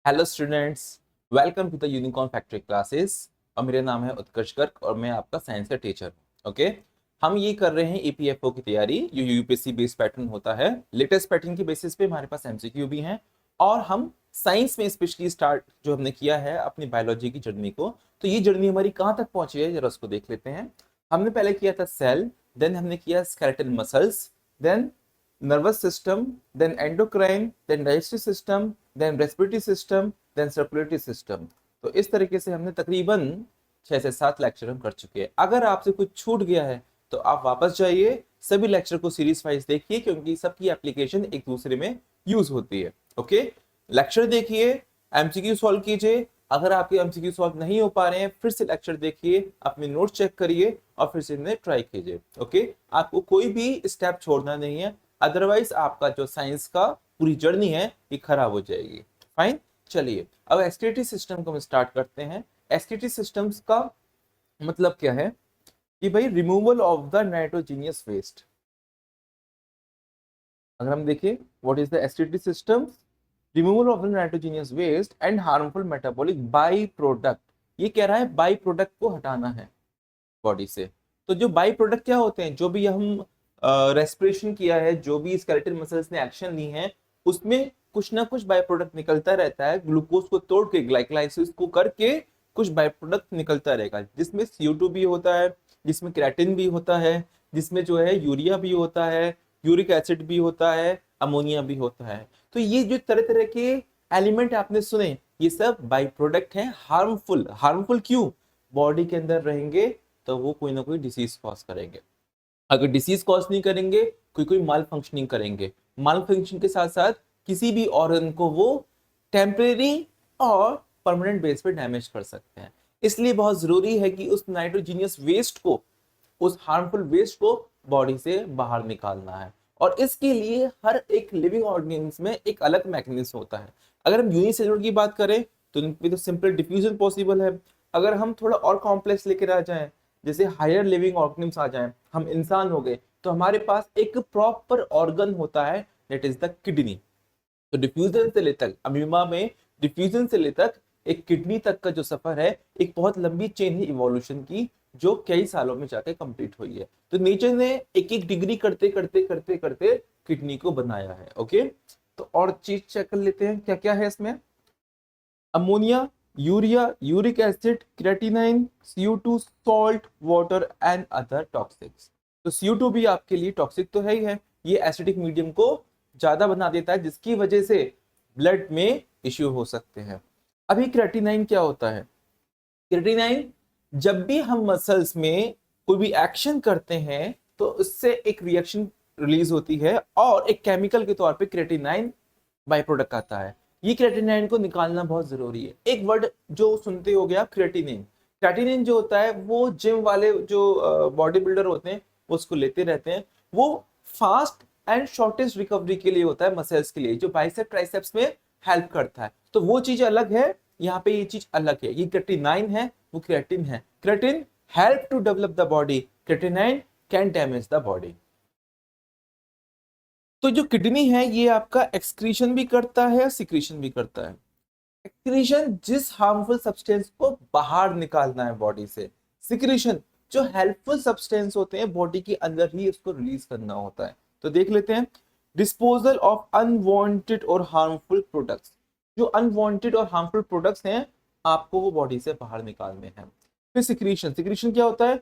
Hello students, welcome to the unicorn factory classes. और मेरा नाम है उत्कर्ष गर्ग और मैं आपका साइंस का टीचर हूँ। ओके, हम ये कर रहे हैं ईपीएफओ की तैयारी, जो यूपीएससी बेस्ड पैटर्न होता है। लेटेस्ट पैटर्न की बेसिस पे हमारे पास एमसीक्यू भी हैं और हम साइंस में स्पेशली स्टार्ट जो हमने किया है अपनी बायोलॉजी की जर्नी को। तो ये जर्नी हमारी कहाँ तक पहुंची है जरा उसको देख लेते हैं। हमने पहले किया था सेल, देन हमने किया skeletal muscles, then nervous system, then endocrine, then digestive system, then respiratory system, then circulatory system। तो इस तरीके से हमने तकरीबन 6 से 7 लेक्चर हम कर चुके हैं। अगर आपसे कुछ छूट गया है तो आप वापस जाइए, सभी लेक्चर को सीरीज वाइज देखिए क्योंकि सबकी एप्लीकेशन एक दूसरे में यूज होती है। ओके, लेक्चर देखिए, एमसीक्यू सॉल्व कीजिए। अगर आपके एमसीक्यू सॉल्व नहीं हो पा रहे हैं फिर से लेक्चर देखिए, अपने नोट चेक करिए और फिर से इन्हें ट्राई कीजिए। ओके, आपको कोई भी स्टेप छोड़ना नहीं है, अदरवाइज आपका जो साइंस का पूरी जर्नी है ये खराब हो जाएगी। फाइन, चलिए अब एसटीटी सिस्टम को हम स्टार्ट करते हैं। एसटीटी सिस्टम्स का मतलब क्या है कि भाई removal of the nitrogenous waste. अगर हम देखें what is the STT system, removal of the nitrogenous waste and harmful metabolic by product. ये कह रहा है बाई प्रोडक्ट को हटाना है बॉडी से। तो जो बाई प्रोडक्ट क्या होते हैं, जो भी हम रेस्पिरेशन किया है, जो भी स्केलेटल मसल्स ने एक्शन ली है, उसमें कुछ ना कुछ बाई प्रोडक्ट निकलता रहता है। ग्लूकोज को तोड़ के ग्लाइकोलाइसिस को करके कुछ बाई प्रोडक्ट निकलता रहेगा, जिसमें CO2 भी होता है, जिसमें क्रेटिन भी होता है, जिसमें जो है यूरिया भी होता है, यूरिक एसिड भी होता है, अमोनिया भी होता है। तो ये जो तरह तरह के एलिमेंट आपने सुने, ये सब बाई प्रोडक्ट है। हार्मफुल, हार्मफुल क्यों? बॉडी के अंदर रहेंगे तो वो कोई ना कोई डिसीज कॉज करेंगे। अगर डिसीज कॉज नहीं करेंगे, कोई कोई माल फंक्शनिंग करेंगे। माल फंक्शन के साथ साथ किसी भी ऑर्गन को वो टेम्परेरी और परमानेंट बेस पे डैमेज कर सकते हैं। इसलिए बहुत जरूरी है कि उस नाइट्रोजीनियस वेस्ट को, उस हार्मफुल वेस्ट को बॉडी से बाहर निकालना है। और इसके लिए हर एक लिविंग ऑर्गेनिज्म में एक अलग मैकेनिज्म होता है। अगर हम यूनिसेलुलर की बात करें तो इनपे तो सिंपल डिफ्यूजन पॉसिबल है। अगर हम थोड़ा और कॉम्प्लेक्स लेकर आ जाएं, जैसे हायर लिविंग ऑर्गेनिम्स आ जाएं, हम इंसान हो गए, तो हमारे पास एक प्रॉपर ऑर्गन होता है, दैट इज द किडनी। तो डिफ्यूजन से लेकर अमीबा में, डिफ्यूजन से लेकर एक किडनी तक का जो सफर है, एक बहुत लंबी चेन है इवोल्यूशन की, जो कई सालों में जाके कंप्लीट हुई है। तो नेचर ने एक एक डिग्री करते करते करते करते किडनी को बनाया है। ओके, तो और चीज चेक कर लेते हैं क्या क्या है इसमें। Ammonia, urea, uric acid, creatinine, CO2, salt, water and other toxics. तो CO2 भी आपके लिए टॉक्सिक तो है ही है, ये एसिडिक मीडियम को ज्यादा बना देता है, जिसकी वजह से ब्लड में इश्यू हो सकते हैं। अभी क्रेटिनाइन क्या होता है? क्रेटिनाइन, जब भी हम मसल्स में कोई भी एक्शन करते हैं तो उससे एक रिएक्शन रिलीज होती है और एक केमिकल के तौर पे क्रेटिनाइन बाई प्रोडक्ट आता है। ये क्रेटिनाइन को निकालना बहुत जरूरी है। एक वर्ड जो सुनते हो गया क्रेटिनिन। क्रेटिनिन जो होता है वो जिम वाले जो बॉडी बिल्डर होते हैं वो उसको लेते रहते हैं। वो फास्ट एंड शॉर्टेस्ट रिकवरी के लिए होता है, मसल्स के लिए, जो बाइसेप ट्राइसेप्स में हेल्प करता है। तो वो चीज अलग है, यहाँ पे ये चीज अलग है। ये क्रेटिनाइन है, वो क्रेटिन है। Creatine help to develop the body, creatinine can damage the body. तो जो किडनी है ये आपका एक्सक्रीशन भी करता है, सिक्रीशन भी करता है। एक्सक्रीशन जिस हार्मफुल सब्सटेंस को बाहर निकालना है बॉडी से, सिक्रीशन जो हेल्पफुल सब्सटेंस होते हैं बॉडी के अंदर ही उसको रिलीज करना होता है। तो देख लेते हैं, डिस्पोजल ऑफ अनवांटेड और हार्मफुल प्रोडक्ट्स। जो अनवांटेड और हार्मफुल प्रोडक्ट्स हैं आपको वो बॉडी से बाहर निकालने हैं। फिर सिक्रीशन, सिक्रीशन क्या होता है?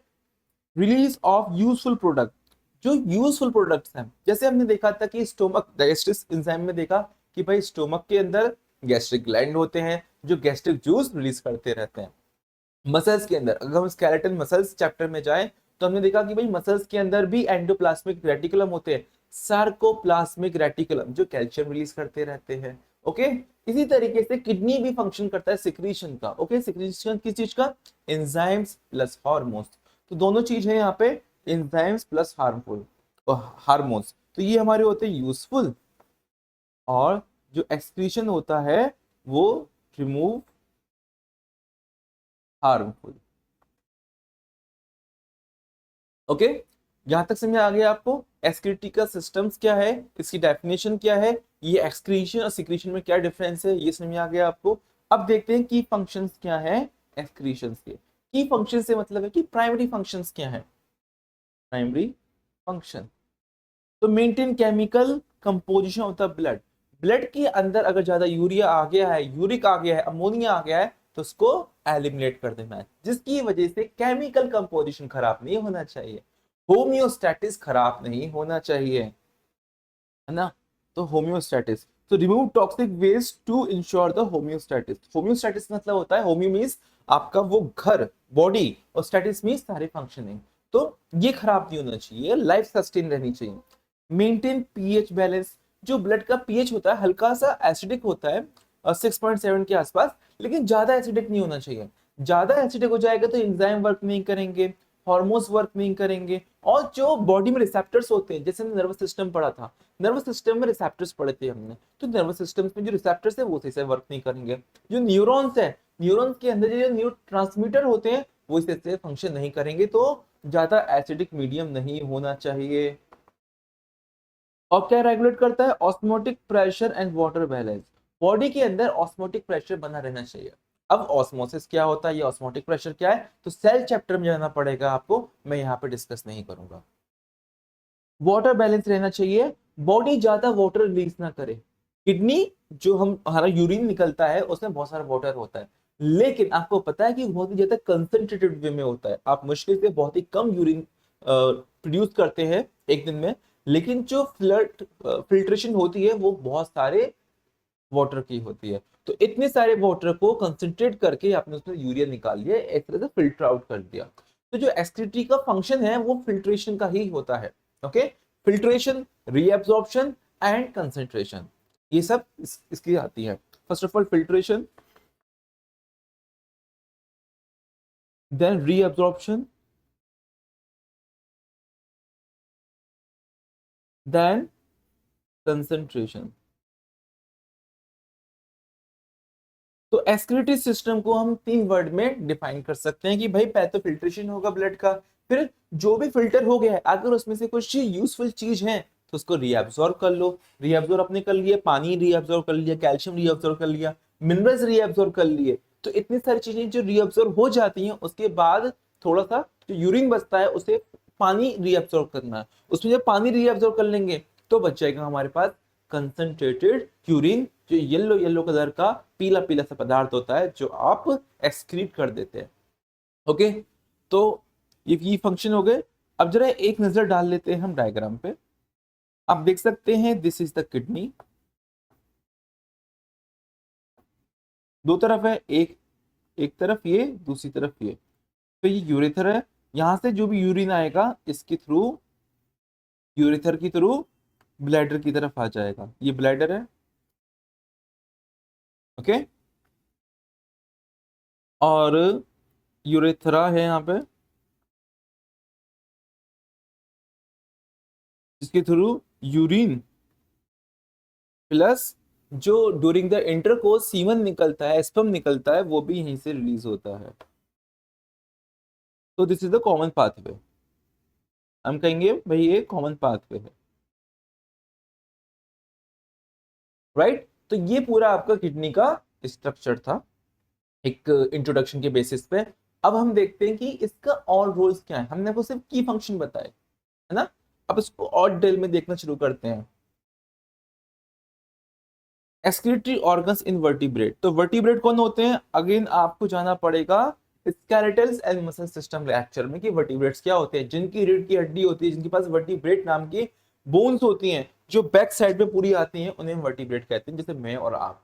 Release of useful product. जो यूजफुल प्रोडक्ट्स हैं, जैसे हमने देखा था कि स्टोमक डाइजेस्टिव एंजाइम में देखा कि भाई स्टोमक के अंदर गैस्ट्रिक ग्लैंड होते हैं जो गैस्ट्रिक जूस रिलीज करते रहते हैं। मसल्स के अंदर, अगर हम स्केलेटल मसल्स चैप्टर में जाएं तो हमने देखा कि भाई मसल्स के अंदर भी एंडोप्लाज्मिक रेटिकुलम होते हैं, सार्कोप्लाज्मिक रेटिकुलम, जो कैल्शियम रिलीज करते रहते हैं। ओके, इसी तरीके से किडनी भी फंक्शन करता है सिक्रीशन का। ओके, सिक्रीशन किस चीज का? Enzymes plus hormones. तो दोनों चीज है यहाँ पे, एंजाइम्स प्लस हार्मफुल हार्मोन्स। तो ये हमारे होते हैं यूजफुल, और जो एक्सक्रीशन होता है वो रिमूव हार्मफुल। ओके, यहां तक समझ आ गया आपको? एक्सक्रीटी का सिस्टम्स क्या है, इसकी डेफिनेशन क्या है, ये एक्सक्रीशन और सिक्रीशन में क्या डिफरेंस है, ये समझ में आ गया आपको। अब देखते हैं की फंक्शंस क्या है एक्सक्रीशन के। की फंक्शन से मतलब है कि प्राइमरी फंक्शंस क्या है, प्राइमरी फंक्शन। तो maintain chemical composition of the blood, blood के अंदर अगर ज्यादा यूरिया आ गया है, यूरिक आ गया है, अमोनिया आ गया है, तो उसको एलिमिनेट कर देना है, जिसकी वजह से केमिकल कंपोजिशन खराब नहीं होना चाहिए, होम्योस्टैटिस खराब नहीं होना चाहिए, है ना। तो होम्योस्टैटिस, तो remove toxic waste to ensure the homeostasis. Homeostasis मतलब होता है, होम्यो मींस आपका वो घर, बॉडी, और स्टैटिस मींस सारे फंक्शनिंग। तो ये खराब नहीं होना चाहिए, लाइफ सस्टेन रहनी चाहिए। मेंटेन पीएच बैलेंस, जो ब्लड का पीएच होता है हल्का सा एसिडिक होता है 6.7 के आसपास, लेकिन ज्यादा एसिडिक नहीं होना चाहिए। ज्यादा एसिडिक हो जाएगा तो एंजाइम वर्क नहीं करेंगे, हार्मोन्स वर्क नहीं करेंगे, और जो बॉडी में रिसेप्टर्स होते हैं, जैसे नर्वस सिस्टम पढ़ा था, नर्वस सिस्टम में रिसेप्टर्स पढ़े थे हमने, तो नर्वस सिस्टम में जो रिसेप्टर्स है वो सही से वर्क नहीं करेंगे। जो न्यूरॉन्स है, न्यूरॉन्स के अंदर जो न्यूरो ट्रांसमीटर होते हैं वो सही से फंक्शन नहीं करेंगे, तो ज्यादा एसिडिक मीडियम नहीं होना चाहिए। और क्या रेगुलेट करता है, osmotic pressure and water balance, body के अंदर ऑस्मोटिक प्रेशर बना रहना चाहिए। अब ऑस्मोसिस क्या होता है, ये ऑस्मोटिक प्रेशर क्या है, तो सेल चैप्टर में जाना पड़ेगा आपको, मैं यहाँ पे डिस्कस नहीं करूंगा। वाटर बैलेंस रहना चाहिए, बॉडी ज्यादा वाटर रिलीज ना करे। किडनी, जो हम हमारा यूरिन निकलता है उसमें बहुत सारा वाटर होता है, लेकिन आपको पता है कि बहुत ही ज्यादा कंसंट्रेटेड वे में होता है, आप मुश्किल से बहुत ही कम यूरिन प्रोड्यूस करते हैं एक दिन में, लेकिन जो फिल्ट्रेशन होती है वो बहुत सारे वाटर की होती है। तो इतने सारे वाटर को कंसंट्रेट करके आपने उसमें यूरिया निकाल लिया, एक तरह से फिल्टर आउट कर दिया। तो जो एक्सक्रीटरी का फंक्शन है वो फिल्ट्रेशन का ही होता है। Okay, filtration, reabsorption and concentration, ये सब इसकी आती है। First of all filtration, then reabsorption, then concentration. तो एक्सक्रीटरी सिस्टम को हम 3 वर्ड में डिफाइन कर सकते हैं कि भाई पहले तो फिल्ट्रेशन होगा ब्लड का, फिर जो भी फिल्टर हो गया है अगर उसमें से कुछ यूजफुल चीज है तो उसको रीअब्सॉर्ब कर लो, रीअब्सॉर्ब आपने कर लिया, पानी रीअब्सॉर्ब कर लिया, कैल्शियम रीअब्सॉर्ब कर लिया, मिनरल्स रीअब्सॉर्ब कर लिए, तो इतनी सारी चीजें जो रीअब्सॉर्ब हो जाती हैं, उसके बाद थोड़ा सा जो यूरिन बचता है उसे पानी रीअब्सॉर्ब करना है, उसमें जब पानी रीअब्सॉर्ब कर लेंगे तो बच जाएगा हमारे पास कंसंट्रेटेड यूरिन, जो येलो येलो कलर का पीला पीला सा पदार्थ होता है जो आप एक्सक्रीट कर देते हैं। ओके, तो ये फंक्शन हो गए। अब जरा एक नजर डाल लेते हैं हम डायग्राम पे, आप देख सकते हैं दिस इज द किडनी, दो तरफ है, एक एक तरफ ये, दूसरी तरफ ये, तो ये यूरेथर है, यहां से जो भी यूरिन आएगा इसके थ्रू, यूरेथर की थ्रू ब्लैडर की तरफ आ जाएगा, ये ब्लैडर है। ओके, और यूरेथ्रा है यहाँ पे, जिसके थ्रू यूरिन प्लस जो ड्यूरिंग द इंटरकोर्स सीमन निकलता है, स्पर्म निकलता है, वो भी यहीं से रिलीज होता है। तो this is the common pathway, हम कहेंगे भाई ये कॉमन पाथवे है, राइट। तो ये पूरा आपका किडनी का स्ट्रक्चर था एक इंट्रोडक्शन के बेसिस पे। अब हम देखते हैं कि इसका और रोल्स क्या है, हमने आपको सिर्फ की फंक्शन बताए, है ना। अब इसको और डिटेल में देखना शुरू करते हैं। एक्सक्रीटरी ऑर्गन्स इन वर्टिब्रेट, तो वर्टिब्रेट कौन होते हैं, अगेन आपको जाना पड़ेगा स्केलेटल्स एंड मसल सिस्टम लेक्चर में कि वर्टिब्रेट्स क्या होते हैं, जिनकी रीढ़ की हड्डी होती है, जिनके पास वर्टिब्रेट नाम की बोन्स होती हैं जो बैक साइड में पूरी आती हैं, उन्हें वर्टिब्रेट कहते हैं, जैसे मैं और आप।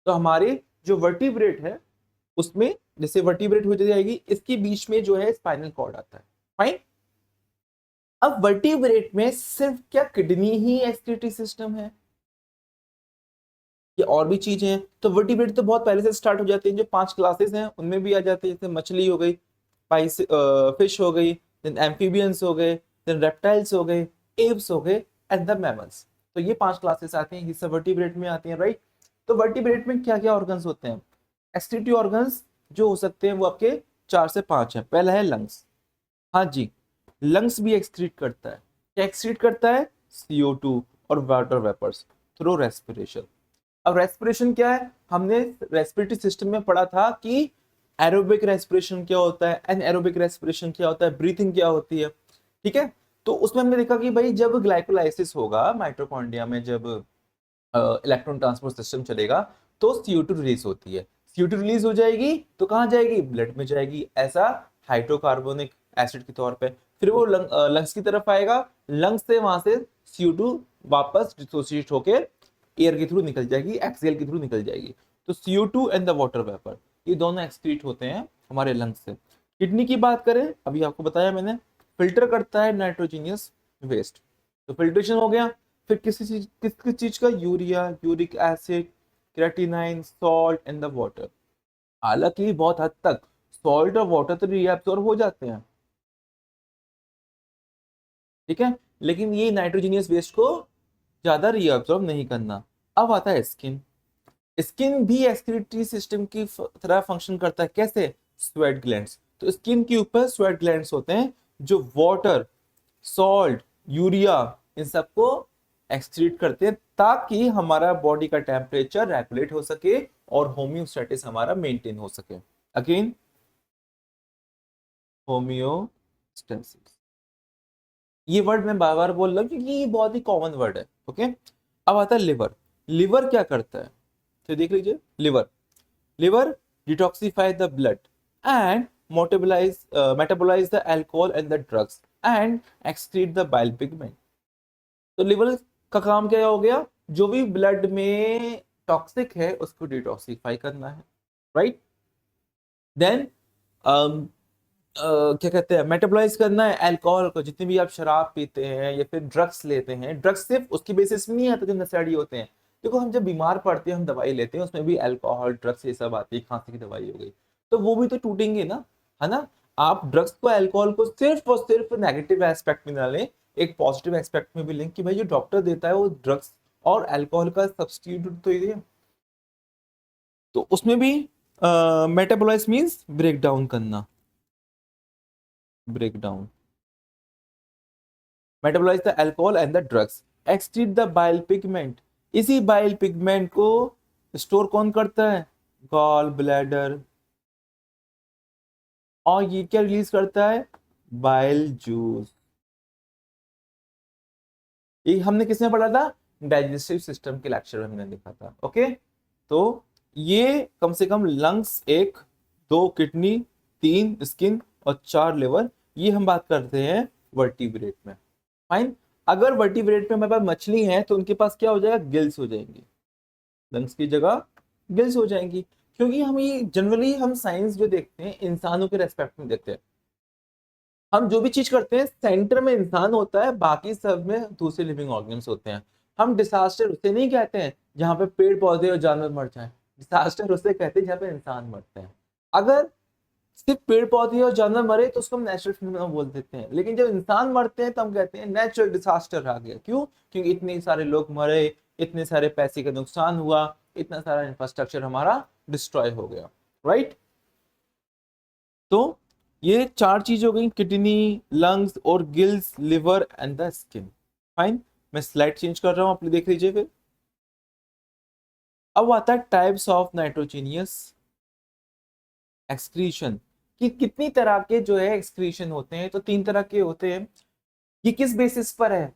तो हमारे जो वर्टिब्रेट है उसमें जैसे वर्टिब्रेट हो जाएगी, इसके बीच में जो है स्पाइनल कॉर्ड आता है, फाइन। अब वर्टिब्रेट में सिर्फ क्या किडनी ही एक्सक्रीटरी सिस्टम है, ये और भी चीजें हैं। तो वर्टिब्रेट तो बहुत पहले से स्टार्ट हो जाते हैं, जो 5 क्लासेस हैं उनमें भी आ जाते हैं, जैसे मछली हो गई, फिश हो गई, देन एम्फीबियंस हो गए, देन रेप्टाइल्स हो गए, एव्स हो गए एंड द मैमल्स। तो ये 5 क्लासेस आती हैं, ये सब वर्टिब्रेट में आती हैं, राइट। तो वर्टिब्रेट में क्या क्या ऑर्गन्स होते हैं, एक्सक्रीटरी ऑर्गन्स जो हो सकते हैं वो आपके 4 से 5 है। पहला है लंग्स, हाँ जी, लंग्स भी एक्सक्रीट करता है, क्या एक्सक्रीट करता है? CO2 और वाटर वेपर्स थ्रू रेस्पिरेशन। अब रेस्पिरेशन क्या है? हमने रेस्पिरेटरी सिस्टम में पढ़ा था कि एरोबिक रेस्पिरेशन क्या होता है, एनएरोबिक रेस्पिरेशन क्या होता है, ब्रीथिंग क्या होती है, ठीक है। तो उसमें हमने देखा कि भाई जब ग्लाइकोलाइसिस होगा माइटोकॉन्ड्रिया में, जब इलेक्ट्रॉन ट्रांसपोर्ट सिस्टम चलेगा तो CO2 रिलीज होती है। CO2 रिलीज हो जाएगी तो कहाँ जाएगी? ब्लड में जाएगी, ऐसा हाइड्रोकार्बोनिक एसिड के तौर पे। फिर वो लंग्स की तरफ आएगा, लंग्स से वहां से CO2 वापस डिसोसिएट होकर एयर के थ्रू निकल जाएगी, एक्सहेल के थ्रू निकल जाएगी। तो CO2 and the water vapour ये दोनों एक्सक्रीट होते हैं हमारे लंग्स से। किडनी की बात करें, अभी आपको बताया मैंने, फिल्टर करता है नाइट्रोजीनियस वेस्ट। तो फिल्ट्रेशन हो गया। फिर किस किस चीज का? Urea, uric acid, creatinine, salt and the water. हालांकि बहुत हद तक सॉल्ट और वाटर तो रीअब्सॉर्ब हो जाते हैं, ठीक है, लेकिन ये नाइट्रोजीनियस वेस्ट को ज्यादा रीअब्सॉर्ब नहीं करना। अब आता है स्किन। स्किन भी एक्सक्रीटरी सिस्टम की तरह फंक्शन करता है। कैसे? Sweat glands. तो स्किन के ऊपर स्वेट ग्लैंड्स होते हैं जो वाटर, सॉल्ट, यूरिया इन सबको एक्सक्रीट करते हैं ताकि हमारा बॉडी का टेम्परेचर रेगुलेट हो सके और होम्योस्टेटिस हमारा मेंटेन हो सके। अगेन होम्योस्टेसिस, ये वर्ड मैं बार बार बोल रहा हूँ क्योंकि ये बहुत ही कॉमन वर्ड है। ओके, अब आता है लिवर। लिवर क्या करता है? तो देख लीजिए, liver liver detoxify the blood and metabolise the alcohol and the drugs and excrete the bile pigment. तो लिवर का काम क्या हो गया? जो भी ब्लड में टॉक्सिक है उसको डिटॉक्सिफाई करना है, राइट। देन क्या कहते हैं, मेटाबोलाइज करना है अल्कोहल को। जितनी भी आप शराब पीते हैं या फिर ड्रग्स लेते हैं, ड्रग्स सिर्फ उसकी बेसिस में नहीं आता जो नशेड़ी होते हैं। देखो हम जब बीमार पड़ते हैं हम दवाई लेते हैं, उसमें भी अल्कोहल, ड्रग्स ये सब आती है, खांसी की दवाई हो गई, तो वो भी तो टूटेंगे ना, है ना। आप ड्रग्स को, अल्कोहल को सिर्फ और सिर्फ नेगेटिव एस्पेक्ट में ना लें, एक पॉजिटिव एस्पेक्ट में भी लें कि भाई जो डॉक्टर देता है वो ड्रग्स और अल्कोहल का सब्स्टिट्यूट तो ये है। तो उसमें भी मेटाबोलाइज मीन्स ब्रेक डाउन करना, break down, metabolise the alcohol and the drugs, excrete the bile pigment. इसी बाइल पिगमेंट को स्टोर कौन करता है? Gall bladder. और ये क्या रिलीज करता है? Bile juice. ये हमने किसमें पढ़ा था? डाइजेस्टिव सिस्टम के लेक्चर में हमने देखा था। ओके, तो ये कम से कम लंग्स, 1, 2 किडनी, 3 स्किन और 4 लिवर, ये हम बात करते हैं वर्टिब्रेट में। फाइन। अगर वर्टिब्रेट में हमारे पास मछली है तो उनके पास क्या हो जाएगा? गिल्स हो जाएंगी, लंग्स की जगह गिल्स हो जाएंगी। क्योंकि हम ये जनरली हम साइंस जो देखते हैं इंसानों के रेस्पेक्ट में देखते हैं। हम जो भी चीज करते हैं सेंटर में इंसान होता है, बाकी सब में दूसरे लिविंग ऑर्गन्स होते हैं। हम डिसास्टर उसे नहीं कहते हैं जहां पे पेड़ पौधे और जानवर मर जाएं, डिसास्टर उसे कहते हैं जहां पे इंसान मरते हैं। अगर सिर्फ पेड़ पौधे और जानवर मरे तो उसको हम नेचुरल फिनोमेना बोल देते हैं, लेकिन जब इंसान मरते हैं तो हम कहते हैं नेचुरल डिसास्टर आ गया। क्यों? क्योंकि इतने सारे लोग मरे, इतने सारे पैसे का नुकसान हुआ, इतना सारा इंफ्रास्ट्रक्चर हमारा डिस्ट्रॉय हो गया, राइट। तो ये 4 चीज हो गई, किडनी, लंग्स और gills, liver and the skin. Fine, मैं स्लाइड चेंज कर रहा हूं, आप देख लीजिए फिर। अब आता है टाइप्स ऑफ नाइट्रोजीनियस एक्सक्रीशन, कि कितनी तरह के जो है एक्सक्रीशन होते हैं। तो 3 तरह के होते हैं। ये किस बेसिस पर है?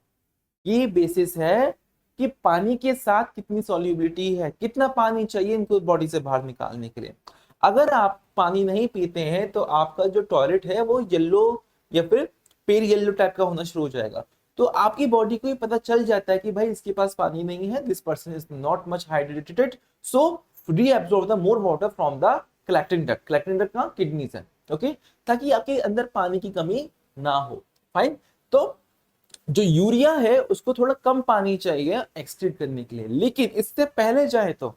ये बेसिस है कि पानी के साथ कितनी सॉल्युबिलिटी है, कितना पानी चाहिए इनको बॉडी से बाहर निकालने के लिए। अगर आप पानी नहीं पीते हैं तो आपका जो टॉयलेट है वो येलो या फिर पेल येलो टाइप का होना शुरू हो जाएगा। तो आपकी बॉडी को ये पता चल जाता है कि भाई इसके पास पानी नहीं है, this person is not much hydrated, so reabsorb the more water from the collecting duct. Collecting duct का किडनीज है, ओके, ताकि आपके अंदर पानी की कमी ना हो। फाइन। तो जो यूरिया है उसको थोड़ा कम पानी चाहिए एक्सक्रीट करने के लिए, लेकिन इससे पहले जाए तो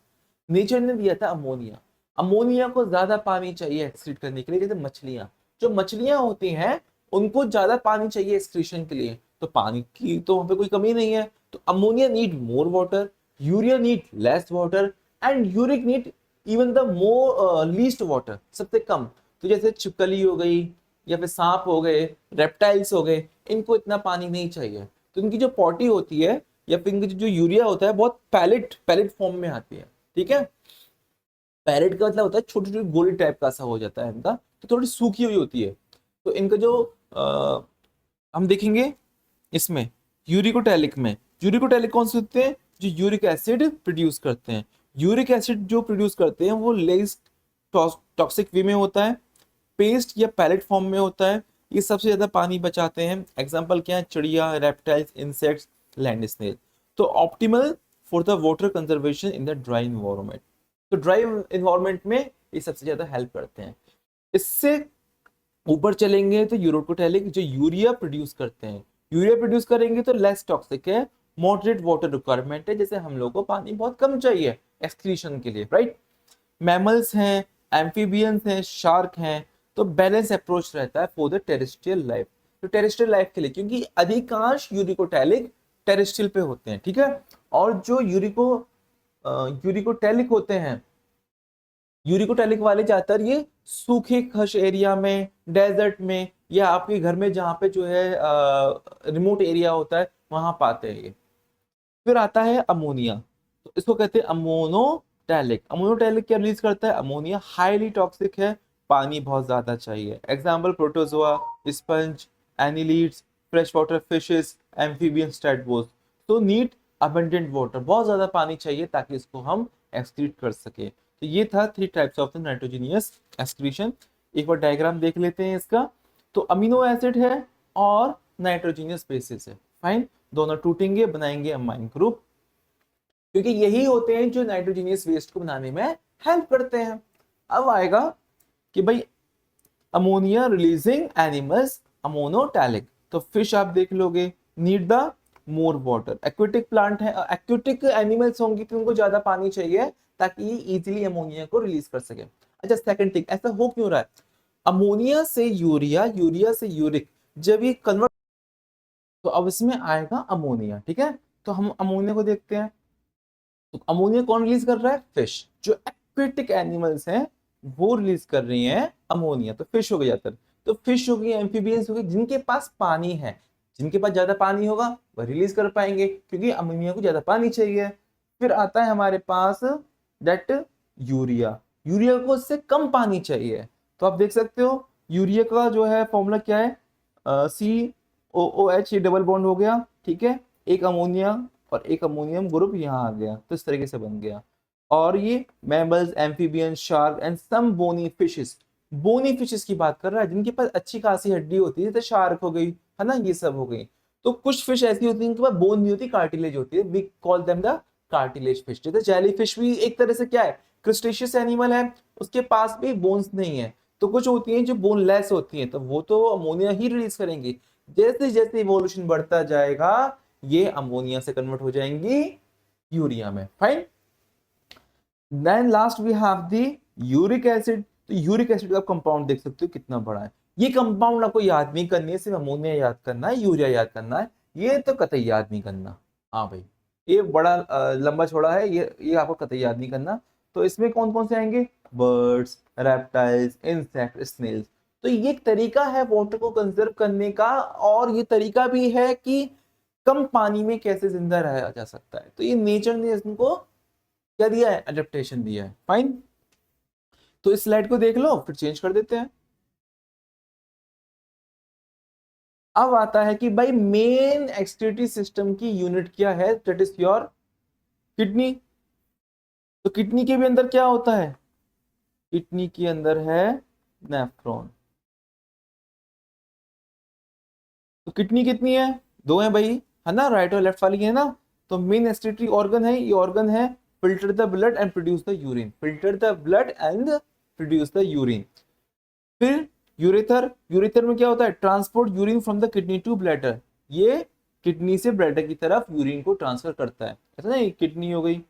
नेचर ने दिया था अमोनिया। अमोनिया को ज्यादा पानी चाहिए एक्सक्रीट करने के लिए। जैसे मछलियां, जो मछलियां होती हैं उनको ज्यादा पानी चाहिए एक्सक्रीशन के लिए, तो पानी की तो वहां पे कोई कमी नहीं है। तो ammonia need more water, urea need less water and uric need even the more least water, सबसे कम। तो जैसे छिपकली हो गई या फिर सांप हो गए, रेप्टाइल्स हो गए, इनको इतना पानी नहीं चाहिए। तो इनकी जो पॉटी होती है या फिर इनकी जो यूरिया होता है बहुत पैलेट फॉर्म में आती है, ठीक है। पैलेट का मतलब होता है छोटी छोटी गोली टाइप का सा हो जाता है इनका, तो थोड़ी सूखी हुई होती है। तो इनका जो हम देखेंगे इसमें यूरिकोटैलिक कौन से होते हैं, जो यूरिक एसिड प्रोड्यूस करते हैं। यूरिक एसिड जो प्रोड्यूस करते हैं वो लेस टॉक्सिक वे में होता है, पेस्ट या पैलेट फॉर्म में होता है। ये सबसे ज्यादा पानी बचाते हैं। एग्जांपल क्या है, चिड़िया, रेप्टाइल्स, इंसेक्ट्स, लैंड स्नेल। तो optimal for the water conservation in the dry environment. तो ड्राई इन्वायरमेंट में ये सबसे ज्यादा हेल्प करते हैं। इससे ऊपर चलेंगे तो यूरोकोटैलिक जो यूरिया प्रोड्यूस करते हैं, यूरिया प्रोड्यूस करेंगे तो लेस टॉक्सिक है, मॉडरेट वाटर रिक्वायरमेंट है, जैसे हम लोग को पानी बहुत कम चाहिए एक्सक्रीशन के लिए, राइट। मैमल्स हैं, एम्फीबियंस हैं, शार्क हैं, तो बैलेंस अप्रोच रहता है फॉर द टेरेस्ट्रियल लाइफ। तो टेरेस्ट्रियल लाइफ के लिए, क्योंकि अधिकांश यूरिकोटैलिक टेरेस्ट्रियल पे होते हैं, ठीक है। और जो यूरिकोटैलिक होते हैं, यूरिकोटैलिक वाले ज्यादातर ये सूखे खश एरिया में, डेजर्ट में, या आपके घर में जहाँ पे जो है रिमोट एरिया होता है वहां पाते हैं ये। फिर आता है अमोनिया, तो इसको कहते हैं अमोनोटैलिक। अमोनोटैलिक क्या रिलीज करता है, अमोनिया हाईली टॉक्सिक है, पानी बहुत ज्यादा चाहिए। Example protozoa, sponge, annelids, fresh water fishes, amphibians, tadpoles. तो नीड अबंडेंट वाटर, बहुत ज्यादा पानी चाहिए ताकि इसको हम एक्सक्रीट कर सके। तो ये था 3 types of the nitrogenous excretion. एक बार डायग्राम देख लेते हैं इसका। तो अमीनो एसिड है और नाइट्रोजीनियस बेसिस है, फाइन। दोनों टूटेंगे, बनाएंगे अमाइन ग्रुप, क्योंकि यही होते हैं जो नाइट्रोजीनियस वेस्ट को बनाने में हेल्प करते हैं। अब आएगा कि भाई अमोनिया रिलीजिंग एनिमल्स, अमोनोटैलिक। तो फिश आप देख लोगे, need the more water. Aquatic plant है, एक्वेटिक एनिमल्स होंगे तो उनको ज्यादा पानी चाहिए ताकि ये इजीली अमोनिया को रिलीज कर सके। अच्छा, सेकंड थिंग, ऐसा हो क्यों रहा है, अमोनिया से यूरिया, यूरिया से यूरिक, जब ये कन्वर्ट तो अब इसमें आएगा अमोनिया, ठीक है। तो हम अमोनिया को देखते हैं। तो अमोनिया कौन रिलीज कर रहा है, फिश। जो एक्वेटिक एनिमल्स हैं वो रिलीज कर रही हैं अमोनिया, तो फिश हो गई ज्यादातर। तो फिश हो गई, एम्फीबियंस हो गई, जिनके पास पानी है, जिनके पास ज्यादा पानी होगा वह रिलीज कर पाएंगे, क्योंकि अमोनिया को ज्यादा पानी चाहिए। फिर आता है हमारे पास दैट यूरिया, यूरिया को इससे कम पानी चाहिए। तो आप देख सकते हो यूरिया का जो है फॉर्मूला क्या है, COOH, ये डबल बॉन्ड हो गया, ठीक है। एक अमोनिया और एक अमोनियम ग्रुप यहाँ आ गया, तो इस तरीके से बन गया। और ये mammals, amphibian, shark and some bony fishes, bony fishes की बात कर रहा है, जिनके पास अच्छी खासी हड्डी होती है, जैसे शार्क हो गई, है ना, ये सब हो गई। तो कुछ फिश ऐसी होती है जिनके पास बोन नहीं होती, कार्टिलेज होती है, we call them the cartilage fish. जैसे जेली फिश भी एक तरह से क्या है, क्रिस्टेशियस एनिमल है, उसके पास भी बोन्स नहीं है। तो कुछ होती हैं जो बोनलेस होती हैं, तो वो तो अमोनिया ही रिलीज करेंगी। जैसे जैसे इवोल्यूशन बढ़ता जाएगा ये अमोनिया से कन्वर्ट हो जाएंगी यूरिया में, fine. Then last we have the uric acid. तो यूरिक एसिड का कंपाउंड देख सकते हो कितना बड़ा है। ये कंपाउंड आपको याद नहीं करनी है, सिर्फ अमोनिया याद करना है, यूरिया याद करना है, ये तो कतई याद नहीं करना। हाँ भाई, ये बड़ा लंबा छोड़ा है, ये आपको कतई याद नहीं करना। तो इसमें कौन कौन से आएंगे, बर्ड्स, रेप्टाइल्स, इंसेक्ट, स्नेल्स। तो ये एक तरीका है वाटर को कंजर्व करने का, और ये तरीका भी है कि कम पानी में कैसे जिंदा रहा जा सकता है। तो ये नेचर ने इसको क्या दिया है, एडेप्टेशन दिया है, फाइन। तो इस स्लाइड को देख लो, फिर चेंज कर देते हैं। अब आता है कि भाई मेन एक्सक्रीटरी सिस्टम की यूनिट क्या है, दैट इज योर किडनी। तो किडनी के भी अंदर क्या होता है, किडनी के अंदर है नेफ्रॉन। तो किडनी कितनी है, दो है भाई, है ना, राइट और लेफ्ट वाली है ना। तो मेन एक्सक्रीटरी ऑर्गन है, ये ऑर्गन है filter the blood and produce the urine, filter the blood and produce the urine. फिर यूरेथर, यूरेथर में क्या होता है, transport urine from the kidney to bladder, ये किडनी से ब्लैडर की तरफ यूरिन को ट्रांसफर करता है, ऐसा नहीं, किडनी हो गई,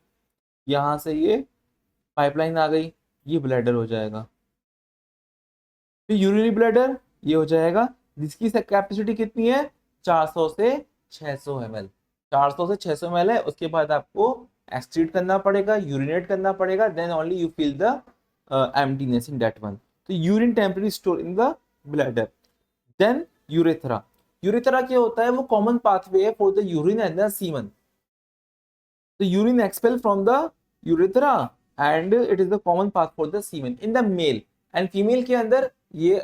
यहां से ये पाइपलाइन आ गई, ये ब्लैडर हो जाएगा। फिर यूरिनरी ब्लैडर ये हो जाएगा, जिसकी कैपेसिटी कितनी है, 400 से 600 ml, 400 से 600 ml है। उसके बाद आपको एक्सक्रीट करना पड़ेगा, यूरिनेट करना पड़ेगा, then only you feel the emptiness in that one. तो urine temporary store in the bladder. Then urethra, urethra क्या होता है, वो common pathway for the urine and the semen. The urine expelled from the urethra and it is the common path for the semen in the male and female के अंदर ये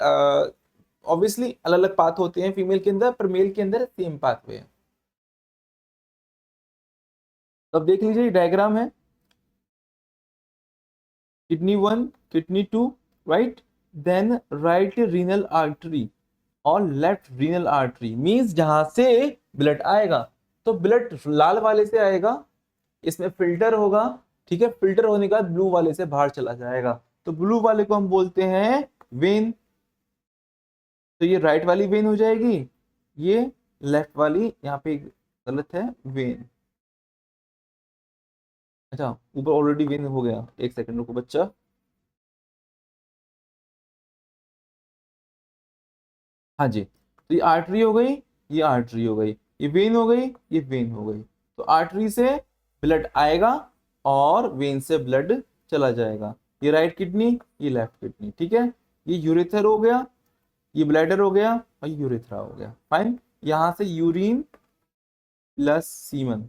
obviously अलग अलग path होते हैं फीमेल के अंदर, पर मेल के अंदर सेम पाथवे है. तो अब देख लीजिए डायग्राम है, kidney 1, kidney 2, right. Then right renal artery और लेफ्ट रीनल आर्टरी मींस जहां से ब्लड आएगा, तो ब्लड लाल वाले से आएगा, इसमें फिल्टर होगा, ठीक है. फिल्टर होने के बाद ब्लू वाले से बाहर चला जाएगा, तो ब्लू वाले को हम बोलते हैं वेन. तो ये राइट वाली वेन हो जाएगी, ये लेफ्ट वाली, यहाँ पे गलत है वेन. अच्छा ऊपर ऑलरेडी वेन हो गया, एक सेकंड रुको बच्चा. हाँ जी, तो ये आर्टरी हो गई, ये आर्टरी हो गई, ये वेन हो गई, ये वेन हो गई. तो आर्टरी से ब्लड आएगा और वेन से ब्लड चला जाएगा. ये राइट किडनी, ये लेफ्ट किडनी, ठीक है. ये यूरेथर हो गया, ये ब्लैडर हो गया और ये यूरेथ्रा हो गया. फाइन. यहां से यूरिन प्लस सीमन,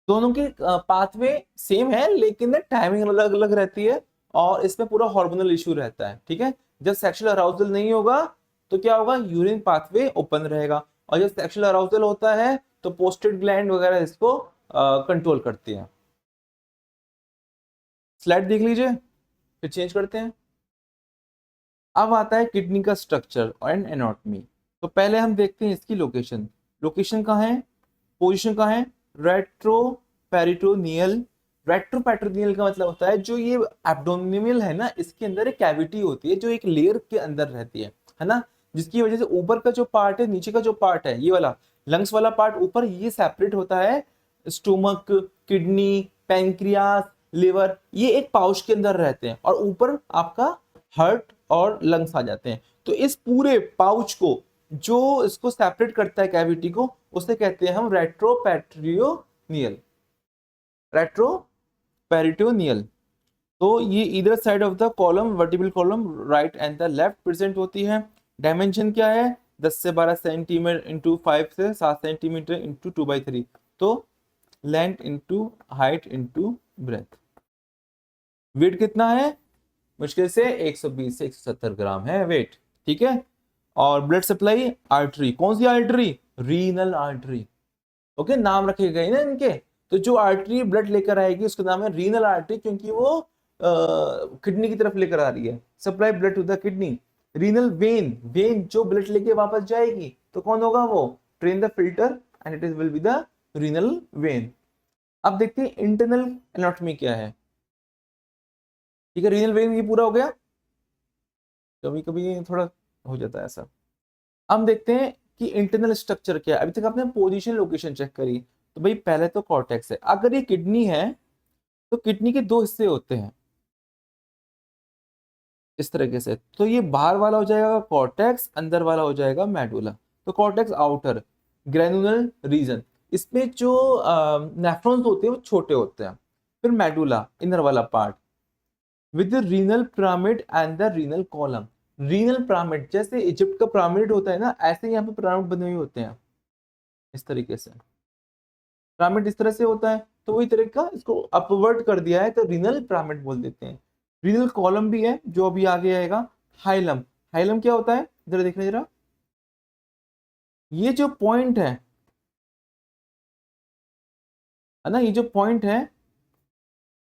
दोनों के पाथवे सेम है लेकिन टाइमिंग अलग अलग रहती है और इसमें पूरा हार्मोनल इश्यू रहता है, ठीक है. जब सेक्सुअल अराउजल नहीं होगा तो क्या होगा, यूरिन पाथवे ओपन रहेगा, और जब सेक्सुअल अराउजल होता है तो पोस्टेड ग्लैंड वगैरह इसको कंट्रोल करती हैं. स्लाइड देख लीजिए, फिर चेंज करते हैं. अब आता है किडनी का स्ट्रक्चर एंड एनाटॉमी. तो पहले हम देखते हैं इसकी लोकेशन. लोकेशन कहाँ है, पोजीशन कहाँ है, रेट्रोपेरिटोनियल. रेट्रोपेरिटोनियल का मतलब होता है जो ये एब्डोमिनल है ना, इसके अंदर एक कैविटी होती है जो एक लेयर के अंदर रहती है ना, जिसकी वजह से ऊपर का जो पार्ट है, नीचे का जो पार्ट है, ये वाला लंग्स वाला पार्ट ऊपर, ये सेपरेट होता है. स्टोमक, किडनी, पैंक्रियास, लिवर, ये एक पाउच के अंदर रहते हैं और ऊपर आपका हार्ट और लंग्स आ जाते हैं. तो इस पूरे पाउच को जो इसको सेपरेट करता है कैविटी को, उसे कहते हैं हम रेट्रोपेरिटोनियल. रेट्रोपेरिटोनियल. तो ये इधर side of the column, vertebral column right and the left present होती है. डायमेंशन क्या है, 10 से 12 सेंटीमीटर इंटू 5 से 7 सेंटीमीटर इंटू 2/3. तो length into height into breadth. Weight कितना है, मुश्किल से 120 से 170 ग्राम है वेट, ठीक है. और ब्लड सप्लाई आर्टरी, कौन सी आर्टरी, रीनल आर्टरी. ओके, नाम रखे गए ना इनके. तो जो आर्टरी ब्लड लेकर आएगी उसका नाम है रीनल आर्टरी, क्योंकि वो किडनी की तरफ लेकर आ रही है. Supply blood to the kidney. Renal vein, vein जो ब्लड लेके वापस जाएगी, तो कौन होगा वो, train the filter and it is will be the renal vein. अब देखते हैं इंटरनल एनाटॉमी क्या है, ठीक है. रीनल वेन ये पूरा हो गया, कभी कभी थोड़ा हो जाता है ऐसा. हम देखते हैं कि इंटरनल स्ट्रक्चर क्या है. अभी तक आपने पोजीशन लोकेशन चेक करी, तो भाई पहले तो कॉर्टेक्स है. अगर ये किडनी है तो किडनी के दो हिस्से होते हैं इस तरीके से. तो ये बाहर वाला हो जाएगा कॉर्टेक्स, अंदर वाला हो जाएगा मेडुला. तो कॉर्टेक्स आउटर ग्रेनुलर रीजन, इसमें जो नेफ्रॉन्स होते हैं वो छोटे होते हैं. फिर मेडुला इनर वाला part with renal pyramid and the renal column. Renal pyramid जैसे इजिप्ट का पिरामिड होता है ना, ऐसे यहाँ पे पिरामिड बने हुए होते हैं इस तरीके से. पिरामिड इस तरह से होता है, तो वही तरह का इसको अपवर्ड कर दिया है तो रीनल पिरामिड बोल देते हैं. रीनल कॉलम भी है जो अभी आगे आएगा. हाइलम, हाइलम क्या होता है, इधर देखना जरा. ये जो पॉइंट है ना, ये जो पॉइंट है,